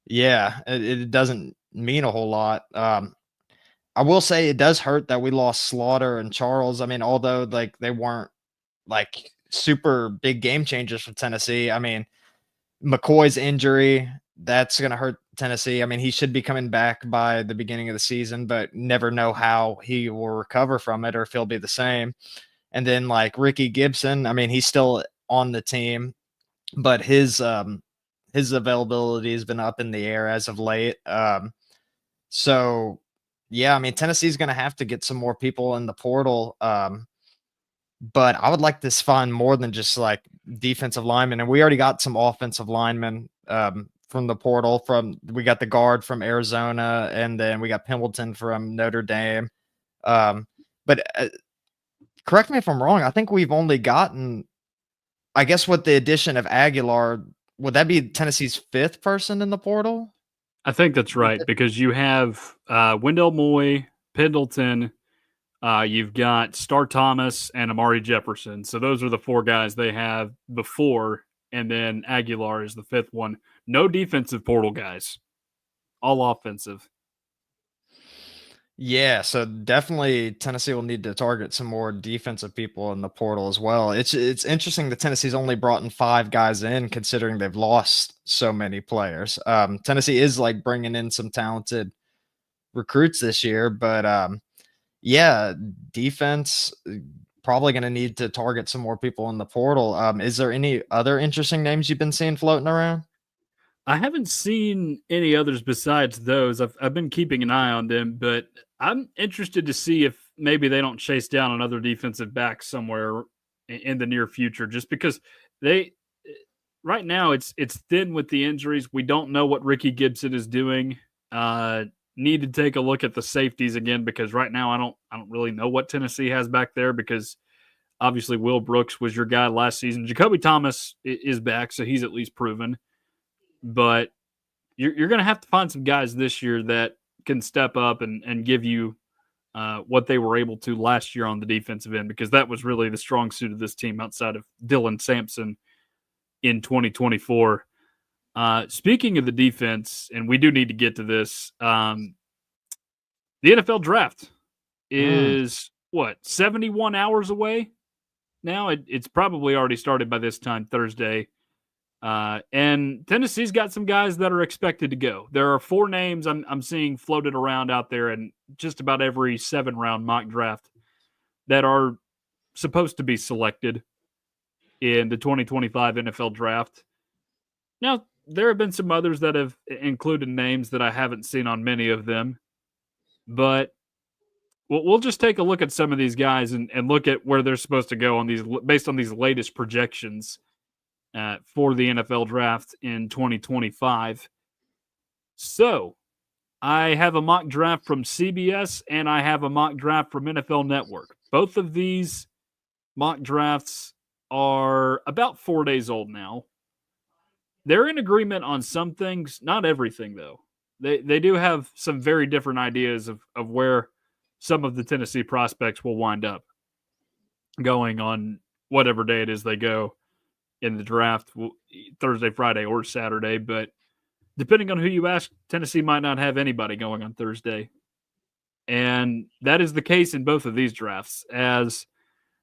Yeah, it doesn't mean a whole lot. I will say it does hurt that we lost Slaughter and Charles. I mean, although like they weren't like super big game changers for Tennessee. I mean, McCoy's injury, that's going to hurt Tennessee. I mean, he should be coming back by the beginning of the season, but never know how he will recover from it or if he'll be the same. And then like Ricky Gibson, I mean, he's still on the team, but his availability has been up in the air as of late. So yeah, I mean, Tennessee's going to have to get some more people in the portal. But I would like to find more than just like defensive linemen. And we already got some offensive linemen from the portal. From we got the guard from Arizona, and then we got Pimbleton from Notre Dame. But correct me if I'm wrong. I think we've only gotten, I guess, with the addition of Aguilar, would that be Tennessee's fifth person in the portal? I think that's right because you have Wendell Moy, Pendleton, you've got Star Thomas and Amari Jefferson. So those are the four guys they have before, and then Aguilar is the fifth one. No defensive portal guys, all offensive. Yeah, so definitely Tennessee will need to target some more defensive people in the portal as well. It's interesting that Tennessee's only brought in 5 guys in, considering they've lost so many players. Tennessee is like bringing in some talented recruits this year, but yeah, defense probably going to need to target some more people in the portal. Is there any other interesting names you've been seeing floating around? I haven't seen any others besides those. I've been keeping an eye on them, but I'm interested to see if maybe they don't chase down another defensive back somewhere in the near future, just because they right now it's thin with the injuries. We don't know what Ricky Gibson is doing. Need to take a look at the safeties again because right now I don't really know what Tennessee has back there because obviously Will Brooks was your guy last season. Jacoby Thomas is back, so he's at least proven. But you're going to have to find some guys this year that can step up and give you what they were able to last year on the defensive end because that was really the strong suit of this team outside of Dylan Sampson in 2024. Speaking of the defense, and we do need to get to this, the NFL draft Mm. is what 71 hours away now. It's probably already started by this time Thursday. And Tennessee's got some guys that are expected to go. There are 4 names I'm seeing floated around out there in just about every 7-round mock draft that are supposed to be selected in the 2025 NFL draft. Now, there have been some others that have included names that I haven't seen on many of them, but we'll just take a look at some of these guys and look at where they're supposed to go on these based on these latest projections for the NFL draft in 2025. So I have a mock draft from CBS and I have a mock draft from NFL Network. Both of these mock drafts are about 4 days old now. They're in agreement on some things, not everything though. They do have some very different ideas of where some of the Tennessee prospects will wind up going on whatever day it is they go in the draft, Thursday, Friday, or Saturday. But depending on who you ask, Tennessee might not have anybody going on Thursday. And that is the case in both of these drafts, as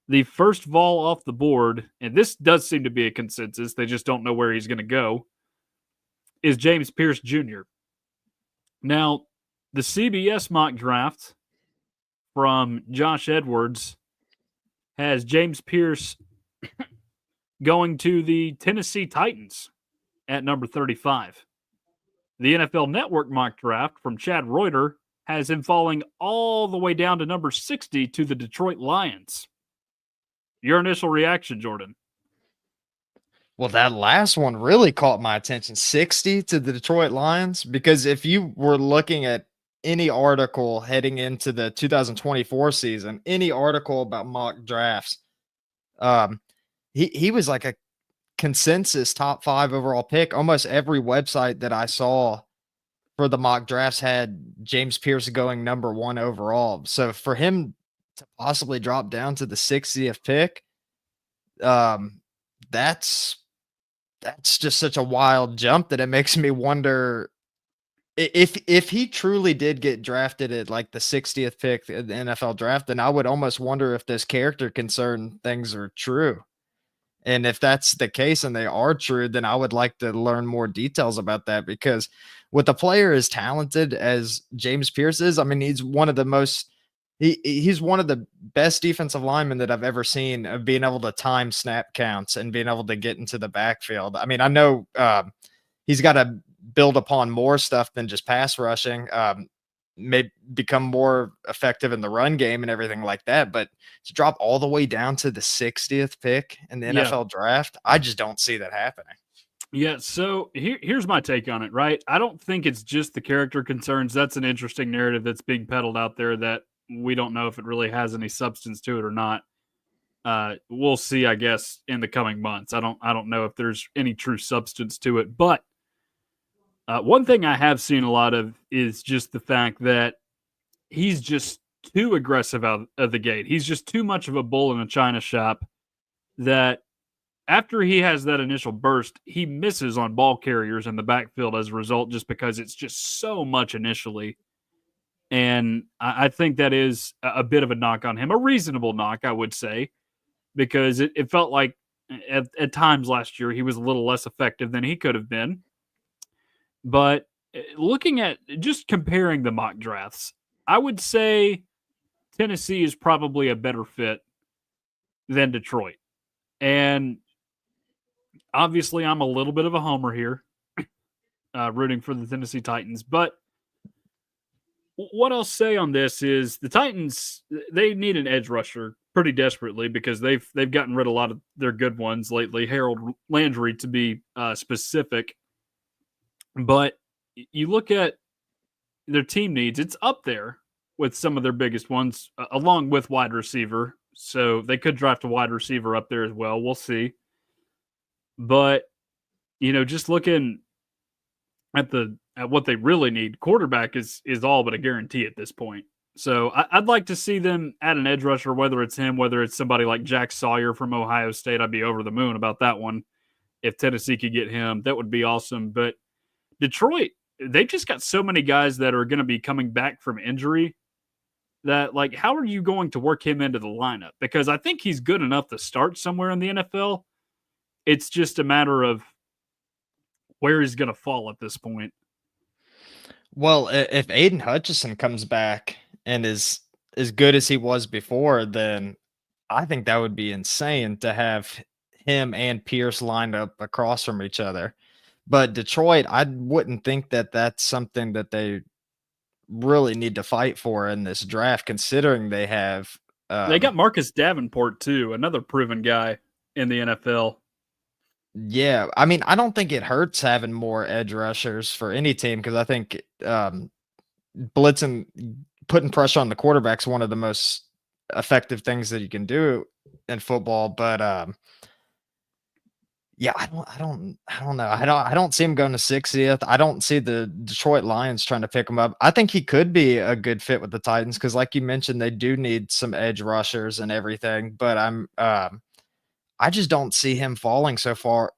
the first Vol off the board, and this does seem to be a consensus, they just don't know where he's going to go, is James Pierce Jr. Now, the CBS mock draft from Josh Edwards has James Pierce going to the Tennessee Titans. at number 35. The NFL Network mock draft from Chad Reuter has him falling all the way down to number 60 to the Detroit Lions. Your initial reaction, Jordan? Well, that last one really caught my attention. 60 to the Detroit Lions, because if you were looking at any article heading into the 2024 season, any article about mock drafts, um, he was like a consensus top 5 overall pick. Almost every website that I saw for the mock drafts had James Pierce going number 1 overall. So for him to possibly drop down to the 60th pick, um, that's just such a wild jump that it makes me wonder if he truly did get drafted at like the 60th pick in the NFL draft, then I would almost wonder if this character concern things are true. And if that's the case and they are true, then I would like to learn more details about that, because with a player as talented as James Pierce is, I mean, he's one of the best defensive linemen that I've ever seen of being able to time snap counts and being able to get into the backfield. I mean, I know he's got to build upon more stuff than just pass rushing. May become more effective in the run game and everything like that. But to drop all the way down to the 60th pick in the Yeah. NFL draft, I just don't see that happening. Yeah, so here's my take on it, right? I don't think it's just the character concerns. That's an interesting narrative that's being peddled out there that we don't know if it really has any substance to it or not. We'll see, I guess, in the coming months. I don't know if there's any true substance to it, but one thing I have seen a lot of is just the fact that he's just too aggressive out of the gate. He's just too much of a bull in a china shop that after he has that initial burst, he misses on ball carriers in the backfield as a result, just because it's just so much initially. And I think that is a bit of a knock on him, a reasonable knock, I would say, because it felt like at times last year he was a little less effective than he could have been. But looking at just comparing the mock drafts, I would say Tennessee is probably a better fit than Detroit. And obviously, I'm a little bit of a homer here, rooting for the Tennessee Titans. But what I'll say on this is the Titans, they need an edge rusher pretty desperately, because they've gotten rid of a lot of their good ones lately. Harold Landry, to be specific. But you look at their team needs, it's up there with some of their biggest ones, along with wide receiver. So they could draft a wide receiver up there as well. We'll see. But, just looking at what they really need, quarterback is all but a guarantee at this point. So I'd like to see them add an edge rusher, whether it's him, whether it's somebody like Jack Sawyer from Ohio State. I'd be over the moon about that one. If Tennessee could get him, that would be awesome. But Detroit, they just got so many guys that are going to be coming back from injury that, like, how are you going to work him into the lineup? Because I think he's good enough to start somewhere in the NFL. It's just a matter of where he's going to fall at this point. Well, if Aiden Hutchinson comes back and is as good as he was before, then I think that would be insane to have him and Pierce lined up across from each other. But Detroit, I wouldn't think that that's something that they really need to fight for in this draft, considering they have. They got Marcus Davenport too, another proven guy in the NFL. Yeah, I mean, I don't think it hurts having more edge rushers for any team, because I think blitzing, putting pressure on the quarterback is one of the most effective things that you can do in football. But yeah, I don't know. I don't see him going to 60th. I don't see the Detroit Lions trying to pick him up. I think he could be a good fit with the Titans, because like you mentioned, they do need some edge rushers and everything. But I just don't see him falling so far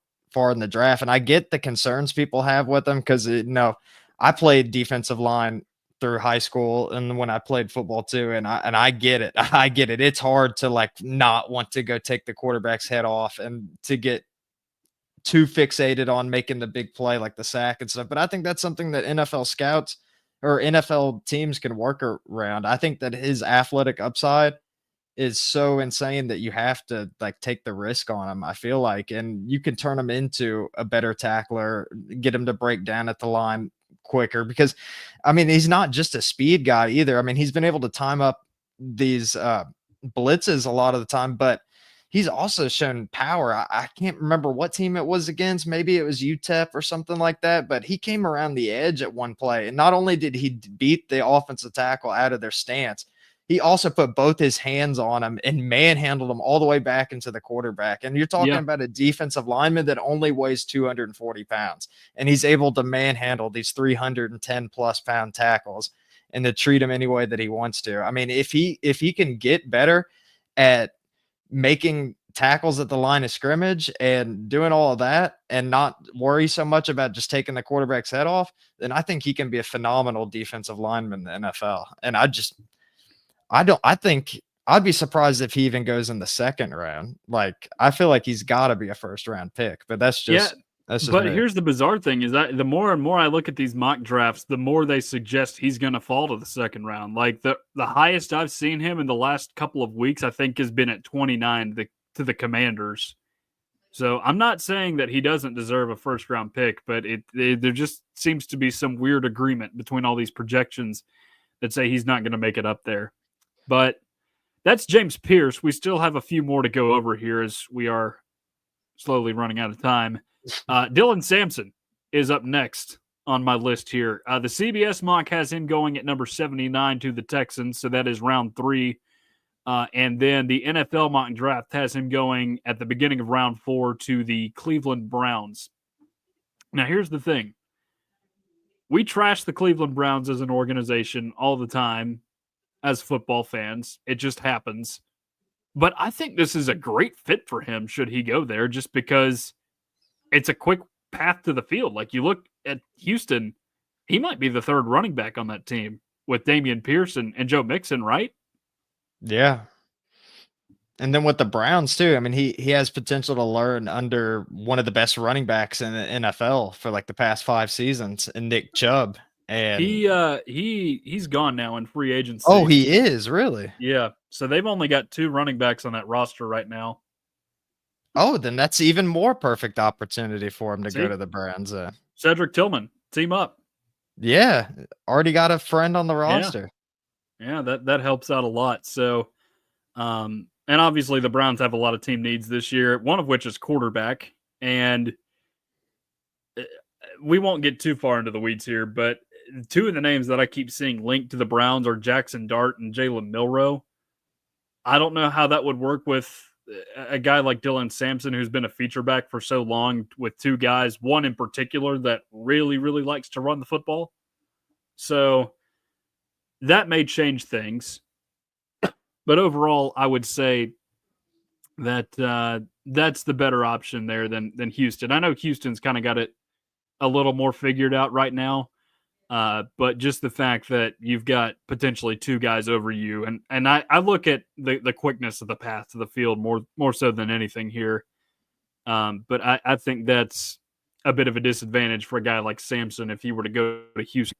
in the draft. And I get the concerns people have with him, because I played defensive line through high school and when I played football too. And I get it. I get it. It's hard to like not want to go take the quarterback's head off and to get too fixated on making the big play like the sack and stuff. But I think that's something that NFL scouts or NFL teams can work around. I think that his athletic upside is so insane that you have to like take the risk on him, I feel like, and you can turn him into a better tackler, get him to break down at the line quicker because I mean, he's not just a speed guy either. I mean, he's been able to time up these blitzes a lot of the time, but he's also shown power. I can't remember what team it was against. Maybe it was UTEP or something like that, but he came around the edge at one play. And not only did he beat the offensive tackle out of their stance, he also put both his hands on him and manhandled him all the way back into the quarterback. And you're talking Yeah. about a defensive lineman that only weighs 240 pounds, and he's able to manhandle these 310 plus pound tackles and to treat him any way that he wants to. I mean, if he can get better at making tackles at the line of scrimmage and doing all of that and not worry so much about just taking the quarterback's head off, then I think he can be a phenomenal defensive lineman in the NFL. And I think I'd be surprised if he even goes in the second round. Like, I feel like he's got to be a first round pick, but Yeah. that's just But me. here's the bizarre thing is that the more and more I look at these mock drafts, the more they suggest he's going to fall to the second round. Like the highest I've seen him in the last couple of weeks, I think, has been at 29 to the Commanders. So I'm not saying that he doesn't deserve a first round pick, but there just seems to be some weird agreement between all these projections that say he's not going to make it up there. But that's James Pierce. We still have a few more to go over here as we are slowly running out of time. Dylan Sampson is up next on my list here. The CBS mock has him going at number 79 to the Texans, so that is round 3. And then the NFL mock draft has him going at the beginning of round 4 to the Cleveland Browns. Now, here's the thing. We trash the Cleveland Browns as an organization all the time as football fans. It just happens. But I think this is a great fit for him should he go there, just because it's a quick path to the field. Like, you look at Houston, he might be the third running back on that team with Damian Pierce and Joe Mixon, right? Yeah. And then with the Browns too, I mean, he has potential to learn under one of the best running backs in the NFL for like the past 5 seasons, and Nick Chubb. And He's gone now in free oh, agency. he is really. Yeah. So they've only got 2 running backs on that roster right now. Oh, then that's even more perfect opportunity for him to go See? to the Browns. Cedric Tillman, team up. Yeah, already got a friend on the Yeah. roster. Yeah, that helps out a lot. So and obviously the Browns have a lot of team needs this year, one of which is quarterback. And we won't get too far into the weeds here, but 2 of the names that I keep seeing linked to the Browns are Jackson Dart and Jalen Milroe. I don't know how that would work with a guy like Dylan Sampson, who's been a feature back for so long, with 2 guys, one in particular that really, really likes to run the football. So that may change things. But overall, I would say that that's the better option there than Houston. I know Houston's kind of got it a little more figured out right now. But just the fact that you've got potentially 2 guys over you, and I look at the quickness of the path to the field more so than anything here. But I think that's a bit of a disadvantage for a guy like Sampson if he were to go to Houston.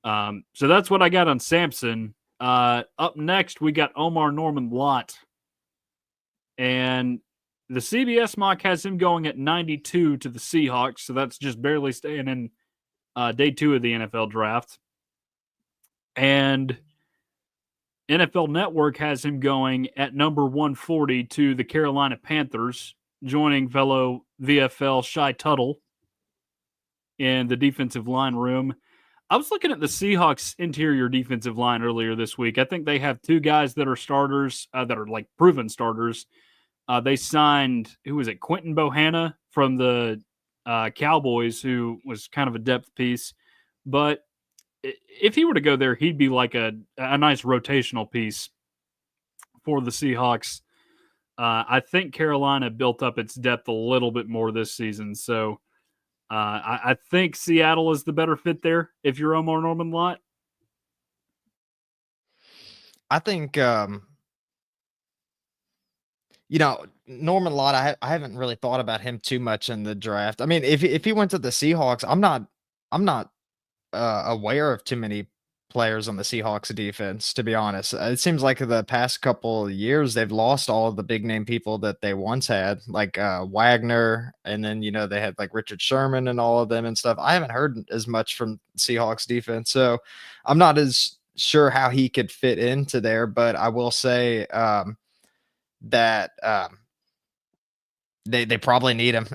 So that's what I got on Sampson. Up next, we got Omar Norman Lott. And the CBS mock has him going at 92 to the Seahawks, so that's just barely staying in day 2 of the NFL draft. And NFL Network has him going at number 140 to the Carolina Panthers, joining fellow VFL Shy Tuttle in the defensive line room. I was looking at the Seahawks interior defensive line earlier this week. I think they have 2 guys that are starters, that are like proven starters. They signed, who was it, Quentin Bohanna from the Cowboys, who was kind of a depth piece. But if he were to go there, he'd be like a nice rotational piece for the Seahawks. I think Carolina built up its depth a little bit more this season. So I think Seattle is the better fit there if you're Omar Norman Lott. I think Norman Lott, I haven't really thought about him too much in the draft. I mean, if he went to the Seahawks, I'm not aware of too many players on the Seahawks defense, to be honest. It seems like the past couple of years they've lost all of the big name people that they once had, like Wagner, and then they had like Richard Sherman and all of them and stuff. I haven't heard as much from Seahawks defense, so I'm not as sure how he could fit into there. But I will say that they probably need him,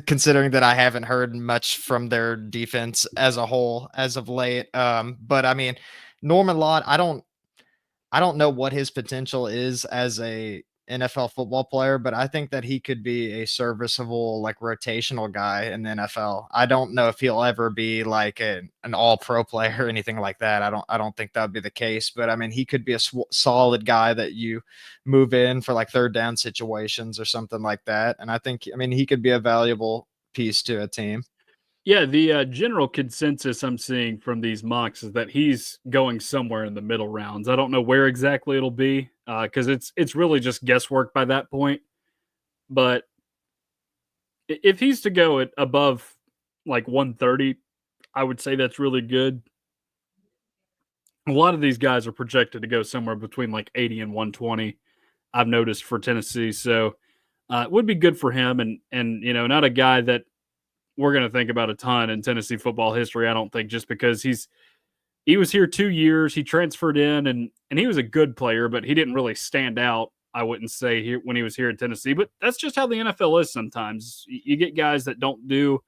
considering that I haven't heard much from their defense as a whole as of late. But I mean, Norman Lott, I don't know what his potential is as a NFL football player, but I think that he could be a serviceable, like rotational guy in the NFL. I don't know if he'll ever be like an all pro player or anything like that. I don't think that would be the case, but I mean, he could be a solid guy that you move in for like third down situations or something like that. And I mean, he could be a valuable piece to a team. Yeah, the general consensus I'm seeing from these mocks is that he's going somewhere in the middle rounds. I don't know where exactly it'll be because it's really just guesswork by that point. But if he's to go at above like 130, I would say that's really good. A lot of these guys are projected to go somewhere between like 80 and 120. I've noticed for Tennessee, so it would be good for him, and not a guy that we're going to think about a ton in Tennessee football history. I don't think just because he was here 2 years, he transferred in, and he was a good player, but he didn't really stand out. I wouldn't say here when he was here in Tennessee, but that's just how the NFL is sometimes. You get guys that don't do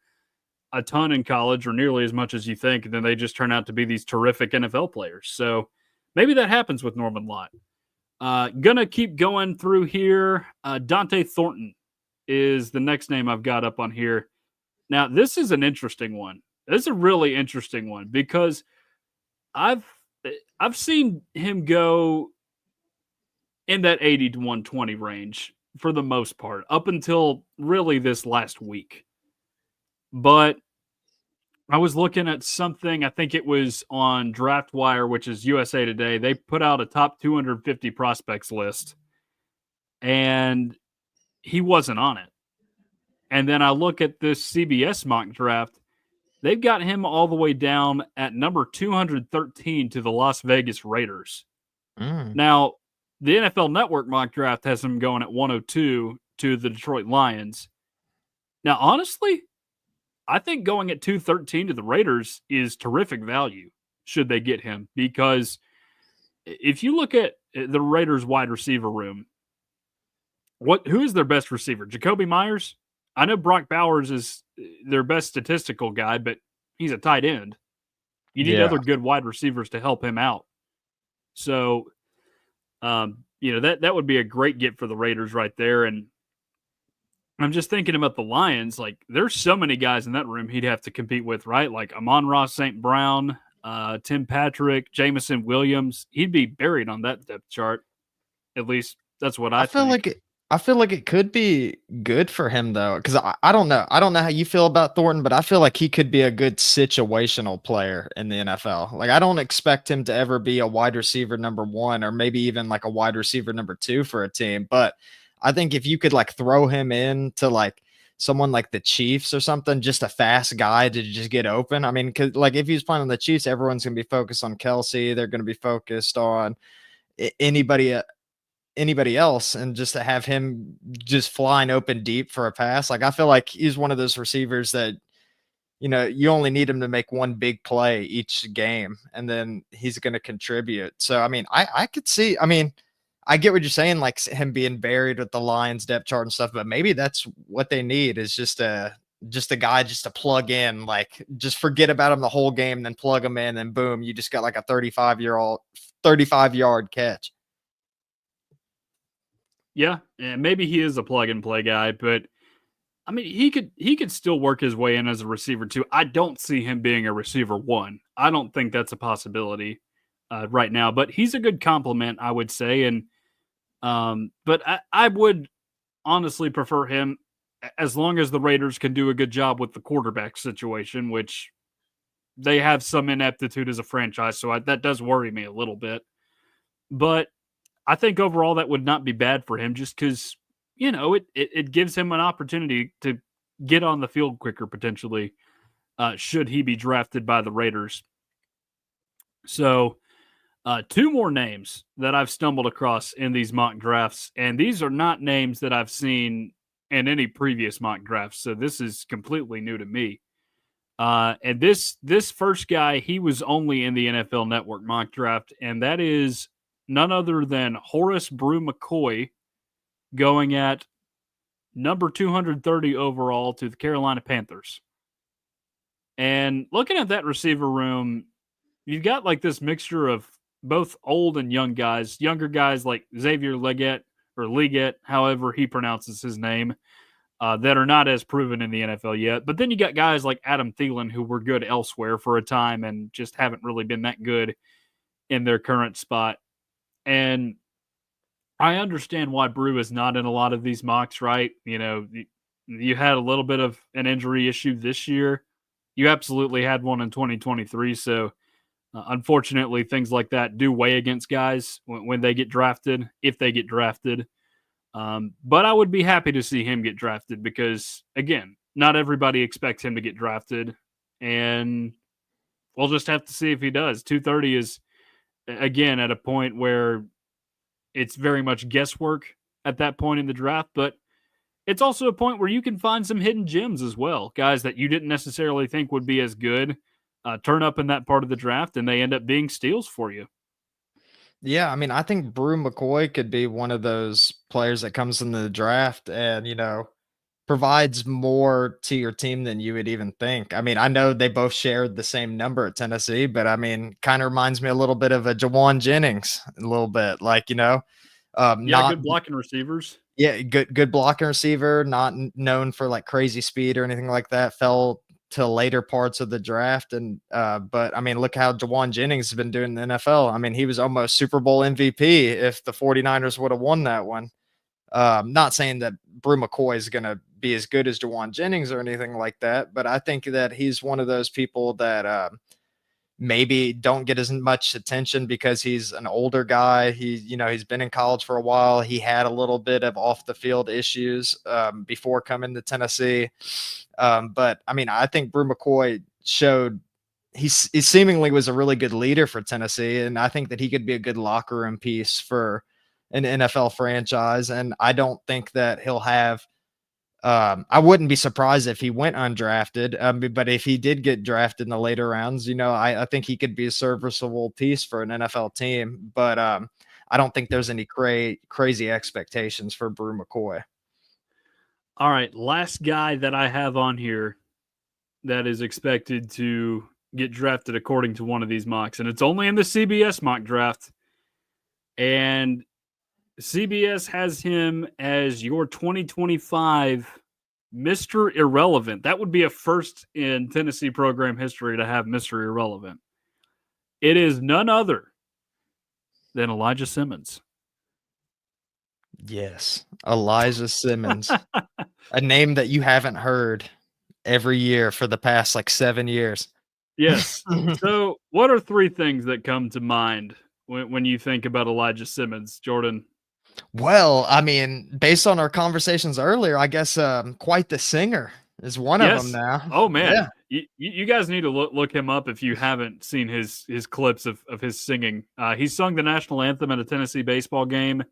a ton in college or nearly as much as you think, and then they just turn out to be these terrific NFL players. So maybe that happens with Norman Lott. Gonna keep going through here. Dante Thornton is the next name I've got up on here. Now, this is an interesting one. This is a really interesting one because I've I've seen him go in that 80 to 120 range for the most part up until really this last week. But I was looking at something, I think it was on DraftWire, which is USA Today. They put out a top 250 prospects list, and he wasn't on it. And then I look at this CBS mock draft. They've got him all the way down at number 213 to the Las Vegas Raiders. Mm. Now, the NFL Network mock draft has him going at 102 to the Detroit Lions. Now, honestly, I think going at 213 to the Raiders is terrific value should they get him, because if you look at the Raiders wide receiver room, who is their best receiver? Jacoby Myers? I know Brock Bowers is their best statistical guy, but he's a tight end. You need Yeah. other good wide receivers to help him out. So, that would be a great get for the Raiders right there. And I'm just thinking about the Lions. Like, there's so many guys in that room he'd have to compete with, right? Like Amon-Ra St. Brown, Tim Patrick, Jamison Williams. He'd be buried on that depth chart. At least that's what I I feel think. like I feel like it could be good for him though, because I don't know. I don't know how you feel about Thornton, but I feel like he could be a good situational player in the NFL. Like I don't expect him to ever be a wide receiver number one or maybe even like a wide receiver number two for a team. But I think if you could like throw him in to like someone like the Chiefs or something, just a fast guy to just get open. I mean, because like if he's playing on the Chiefs, everyone's gonna be focused on Kelsey. They're gonna be focused on anybody else, and just to have him just flying open deep for a pass, like I feel like he's one of those receivers that you only need him to make one big play each game and then he's going to contribute. So I mean, I could see, I mean, I get what you're saying, like him being buried with the Lions depth chart and stuff, but maybe that's what they need is just a guy just to plug in, like just forget about him the whole game, then plug him in, and boom, you just got like a 35-yard catch. Yeah, and maybe he is a plug and play guy, but I mean, he could still work his way in as a receiver too. I don't see him being a receiver one. I don't think that's a possibility right now. But he's a good compliment, I would say. And but I would honestly prefer him as long as the Raiders can do a good job with the quarterback situation, which they have some ineptitude as a franchise. So that does worry me a little bit. But I think overall that would not be bad for him, just because it gives him an opportunity to get on the field quicker potentially. Should he be drafted by the Raiders? So, two more names that I've stumbled across in these mock drafts, and these are not names that I've seen in any previous mock drafts. So this is completely new to me. And this first guy, he was only in the NFL Network mock draft, and that is none other than Horace Brew McCoy, going at number 230 overall to the Carolina Panthers. And looking at that receiver room, you've got like this mixture of both old and young guys. Younger guys like Xavier Legette or Leggett, however he pronounces his name, that are not as proven in the NFL yet. But then you got guys like Adam Thielen who were good elsewhere for a time and just haven't really been that good in their current spot. And I understand why Brew is not in a lot of these mocks, right? You know, you had a little bit of an injury issue this year. You absolutely had one in 2023. So, unfortunately, things like that do weigh against guys when they get drafted, if they get drafted. But I would be happy to see him get drafted because, again, not everybody expects him to get drafted. And we'll just have to see if he does. 230 is, again, at a point where it's very much guesswork at that point in the draft, but it's also a point where you can find some hidden gems as well. Guys that you didn't necessarily think would be as good turn up in that part of the draft and they end up being steals for you. Yeah, I mean, I think Brew McCoy could be one of those players that comes in the draft and, provides more to your team than you would even think. I mean, I know they both shared the same number at Tennessee, but I mean, kind of reminds me a little bit of a Jawan Jennings, a little bit like, Yeah, not good blocking receivers. yeah, good blocking receiver, not known for like crazy speed or anything like that. Fell to later parts of the draft, and but I mean, look how Jawan Jennings has been doing in the NFL. I mean, he was almost Super Bowl MVP if the 49ers would have won that one. Not saying that Brew McCoy is going to be as good as Jawan Jennings or anything like that, but I think that he's one of those people that maybe don't get as much attention because he's an older guy. He's been in college for a while. He had a little bit of off the field issues before coming to Tennessee. But I mean, I think Brew McCoy showed he seemingly was a really good leader for Tennessee. And I think that he could be a good locker room piece for an NFL franchise. And I don't think that he'll have I wouldn't be surprised if he went undrafted, but if he did get drafted in the later rounds, I think he could be a serviceable piece for an NFL team. But I don't think there's any crazy expectations for Brew McCoy. All right, last guy that I have on here that is expected to get drafted according to one of these mocks, and it's only in the CBS mock draft. And CBS has him as your 2025 Mr. Irrelevant. That would be a first in Tennessee program history to have Mr. Irrelevant. It is none other than Elijah Simmons. Yes, Elijah Simmons, a name that you haven't heard every year for the past like 7 years. Yes. So, what are three things that come to mind when you think about Elijah Simmons, Jordan? Well, I mean, based on our conversations earlier, I guess quite the singer is one of them Yes. now. Oh man, Yeah. you guys need to look him up if you haven't seen his clips of his singing. He sung the national anthem at a Tennessee baseball game.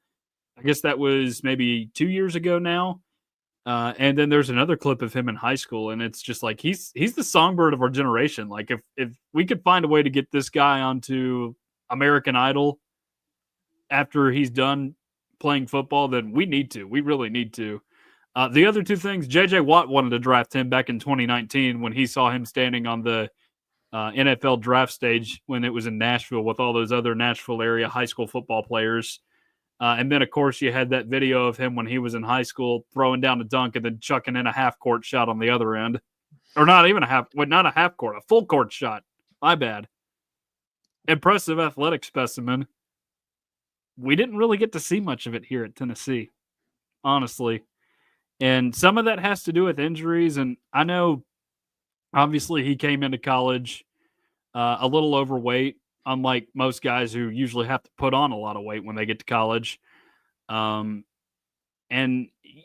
I guess that was maybe 2 years ago now. And then there's another clip of him in high school, and it's just like he's the songbird of our generation. Like if we could find a way to get this guy onto American Idol after he's done playing football, then we need to. We really need to. The other two things, J.J. Watt wanted to draft him back in 2019 when he saw him standing on the NFL draft stage when it was in Nashville with all those other Nashville area high school football players. And then, of course, you had that video of him when he was in high school throwing down a dunk and then chucking in a half court shot on the other end. Or not even not a half court, a full court shot. My bad. Impressive athletic specimen. We didn't really get to see much of it here at Tennessee, honestly. And some of that has to do with injuries. And I know, obviously, he came into college a little overweight, unlike most guys who usually have to put on a lot of weight when they get to college. And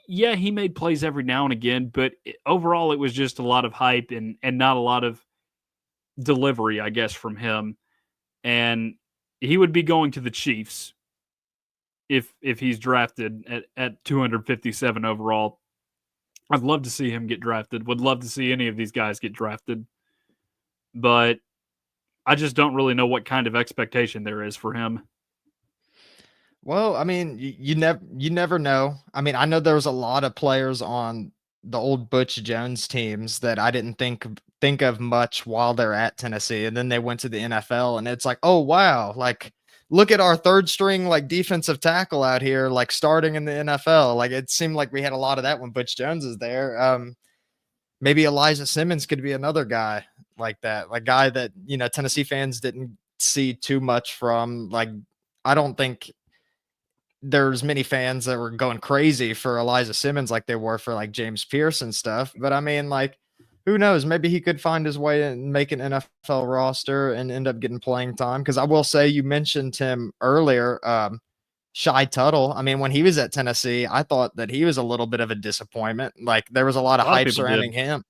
yeah, he made plays every now and again, but overall, it was just a lot of hype and not a lot of delivery, I guess, from him. and he would be going to the Chiefs if he's drafted at 257 overall. I'd love to see him get drafted. Would love to see any of these guys get drafted, but I just don't really know what kind of expectation there is for him. Well, I mean, you never know. I mean, I know there was a lot of players on the old Butch Jones teams that I didn't think of much while they're at Tennessee, and then they went to the NFL, and it's like, oh wow, like look at our third string like defensive tackle out here, like starting in the NFL. Like it seemed like we had a lot of that when Butch Jones is there. Maybe Elijah Simmons could be another guy like that, like guy that Tennessee fans didn't see too much from. Like I don't think there's many fans that were going crazy for Elijah Simmons like they were for like James Pierce and stuff. But I mean, like, who knows? Maybe he could find his way and make an NFL roster and end up getting playing time. Because I will say, you mentioned him earlier, Shy Tuttle. I mean, when he was at Tennessee, I thought that he was a little bit of a disappointment. Like there was a lot A of lot of hype people surrounding did. him,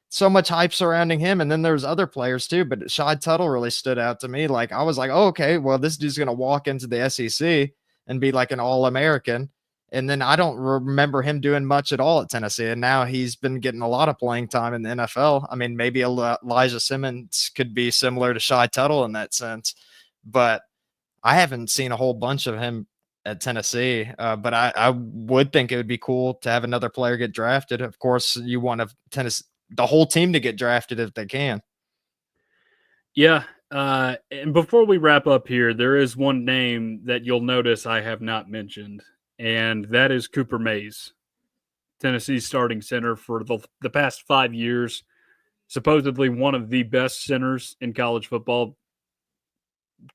so much hype surrounding him. And then there's other players too, but Shy Tuttle really stood out to me. Like I was like, oh, okay, well, this dude's gonna walk into the SEC and be like an all-American. And then I don't remember him doing much at all at Tennessee. And now he's been getting a lot of playing time in the NFL. I mean, maybe Elijah Simmons could be similar to Shy Tuttle in that sense, but I haven't seen a whole bunch of him at Tennessee. But I would think it would be cool to have another player get drafted. Of course, you want the whole team to get drafted if they can. Yeah. And before we wrap up here, there is one name that you'll notice I have not mentioned, and that is Cooper Mays, Tennessee's starting center for the past 5 years. Supposedly one of the best centers in college football,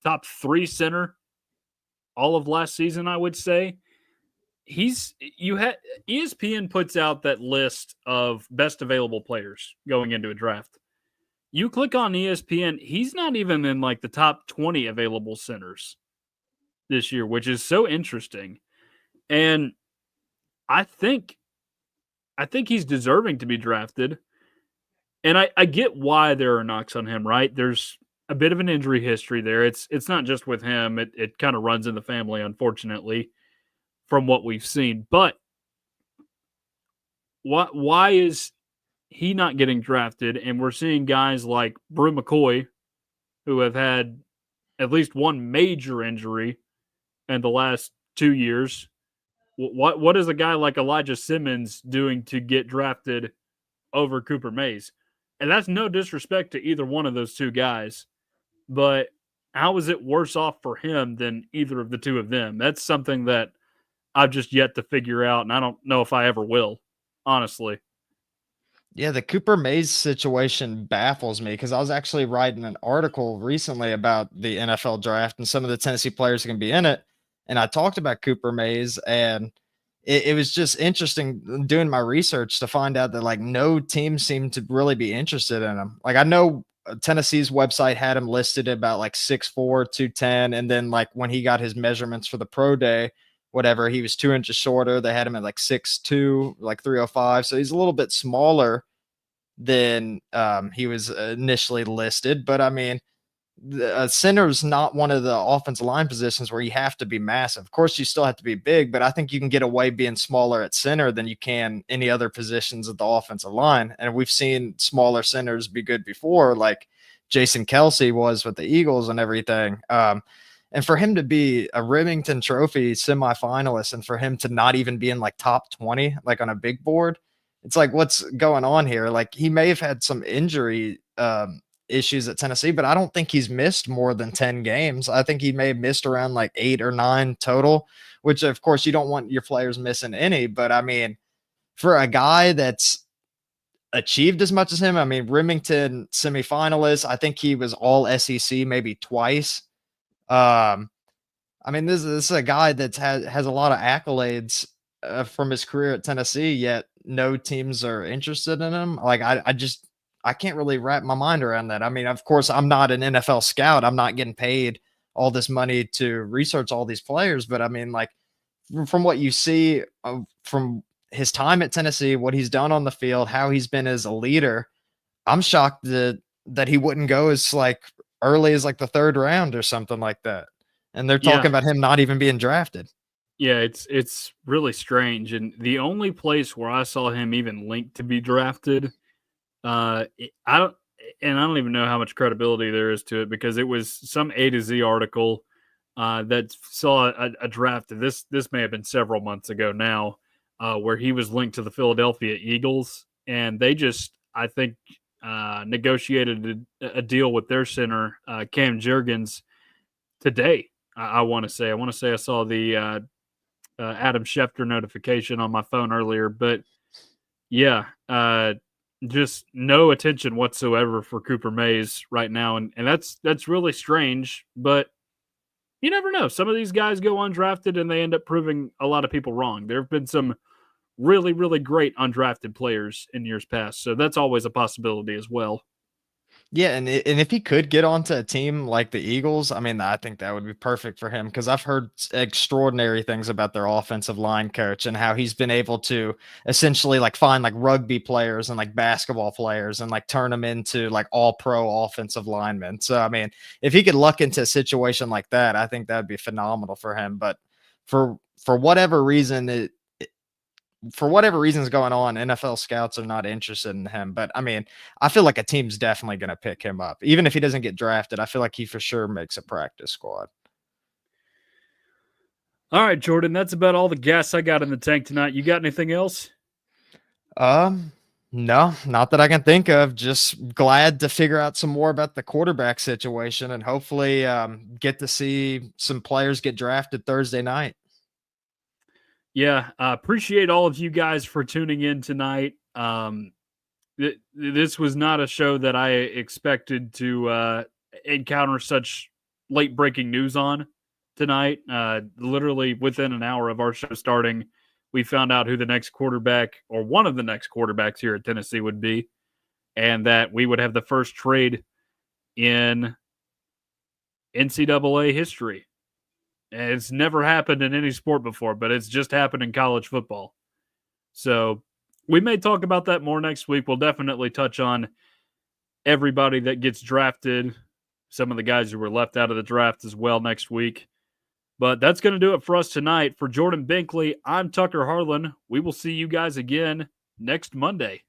top three center all of last season, I would say. He's you had ESPN puts out that list of best available players going into a draft. You click on ESPN, he's not even in like the top 20 available centers this year, which is so interesting. And I think I think he's deserving to be drafted. And I get why there are knocks on him, right? There's a bit of an injury history there. It's not just with him. It kind of runs in the family, unfortunately, from what we've seen. But why is he not getting drafted? And we're seeing guys like Brew McCoy, who have had at least one major injury in the last 2 years. What is a guy like Elijah Simmons doing to get drafted over Cooper Mays? And that's no disrespect to either one of those two guys, but how is it worse off for him than either of the two of them? That's something that I've just yet to figure out, and I don't know if I ever will, honestly. Yeah, the Cooper Mays situation baffles me because I was actually writing an article recently about the NFL draft and some of the Tennessee players that can be in it. And I talked about Cooper Mays, and it was just interesting doing my research to find out that like no team seemed to really be interested in him. Like I know Tennessee's website had him listed at about like 6'4", 210. And then like when he got his measurements for the pro day, whatever, he was 2 inches shorter. They had him at like 6'2", like 305. So he's a little bit smaller than he was initially listed. But I mean, center is not one of the offensive line positions where you have to be massive. Of course, you still have to be big, but I think you can get away being smaller at center than you can any other positions at the offensive line. And we've seen smaller centers be good before, like Jason Kelsey was with the Eagles and everything. And for him to be a Remington Trophy semifinalist and for him to not even be in like top 20, like on a big board, it's like, what's going on here? Like he may have had some injury issues at Tennessee, but I don't think he's missed more than 10 games. I think he may have missed around like 8 or 9 total, which of course you don't want your players missing any. But I mean, for a guy that's achieved as much as him, I mean, Remington semifinalist, I think he was all SEC maybe twice. Um, I mean, this is a guy that has a lot of accolades from his career at Tennessee, yet no teams are interested in him. Like I can't really wrap my mind around that. I mean, of course, I'm not an NFL scout. I'm not getting paid all this money to research all these players, but I mean, like from what you see from his time at Tennessee, what he's done on the field, how he's been as a leader, I'm shocked that he wouldn't go as like early as like the 3rd round or something like that. And they're Yeah, talking about him not even being drafted. yeah, it's really strange, and the only place where I saw him even linked to be drafted, I don't, and I don't even know how much credibility there is to it because it was some A to Z article that saw a draft. This may have been several months ago now, where he was linked to the Philadelphia Eagles, and they just I think negotiated a deal with their center Cam Jurgens today. I want to say I saw the Adam Schefter notification on my phone earlier, but yeah, just no attention whatsoever for Cooper Mays right now, and that's really strange. But you never know. Some of these guys go undrafted and they end up proving a lot of people wrong. There have been some really, really great undrafted players in years past, so that's always a possibility as well. Yeah, and if he could get onto a team like the Eagles, I mean, I think that would be perfect for him because I've heard extraordinary things about their offensive line coach and how he's been able to essentially like find like rugby players and like basketball players and like turn them into like all pro offensive linemen. So I mean, if he could luck into a situation like that, I think that'd be phenomenal for him. But for whatever reason, for whatever reason's going on, NFL scouts are not interested in him. But I mean, I feel like a team's definitely going to pick him up. Even if he doesn't get drafted, I feel like he for sure makes a practice squad. All right, Jordan, that's about all the gas I got in the tank tonight. You got anything else? Um, no, not that I can think of. Just glad to figure out some more about the quarterback situation and hopefully get to see some players get drafted Thursday night. Yeah, appreciate all of you guys for tuning in tonight. This was not a show that I expected to encounter such late breaking news on tonight. Literally within an hour of our show starting, we found out who the next quarterback or one of the next quarterbacks here at Tennessee would be, and that we would have the first trade in NCAA history. And it's never happened in any sport before, but it's just happened in college football. So we may talk about that more next week. We'll definitely touch on everybody that gets drafted, some of the guys who were left out of the draft as well next week. But that's going to do it for us tonight. For Jordan Binkley, I'm Tucker Harlan. We will see you guys again next Monday.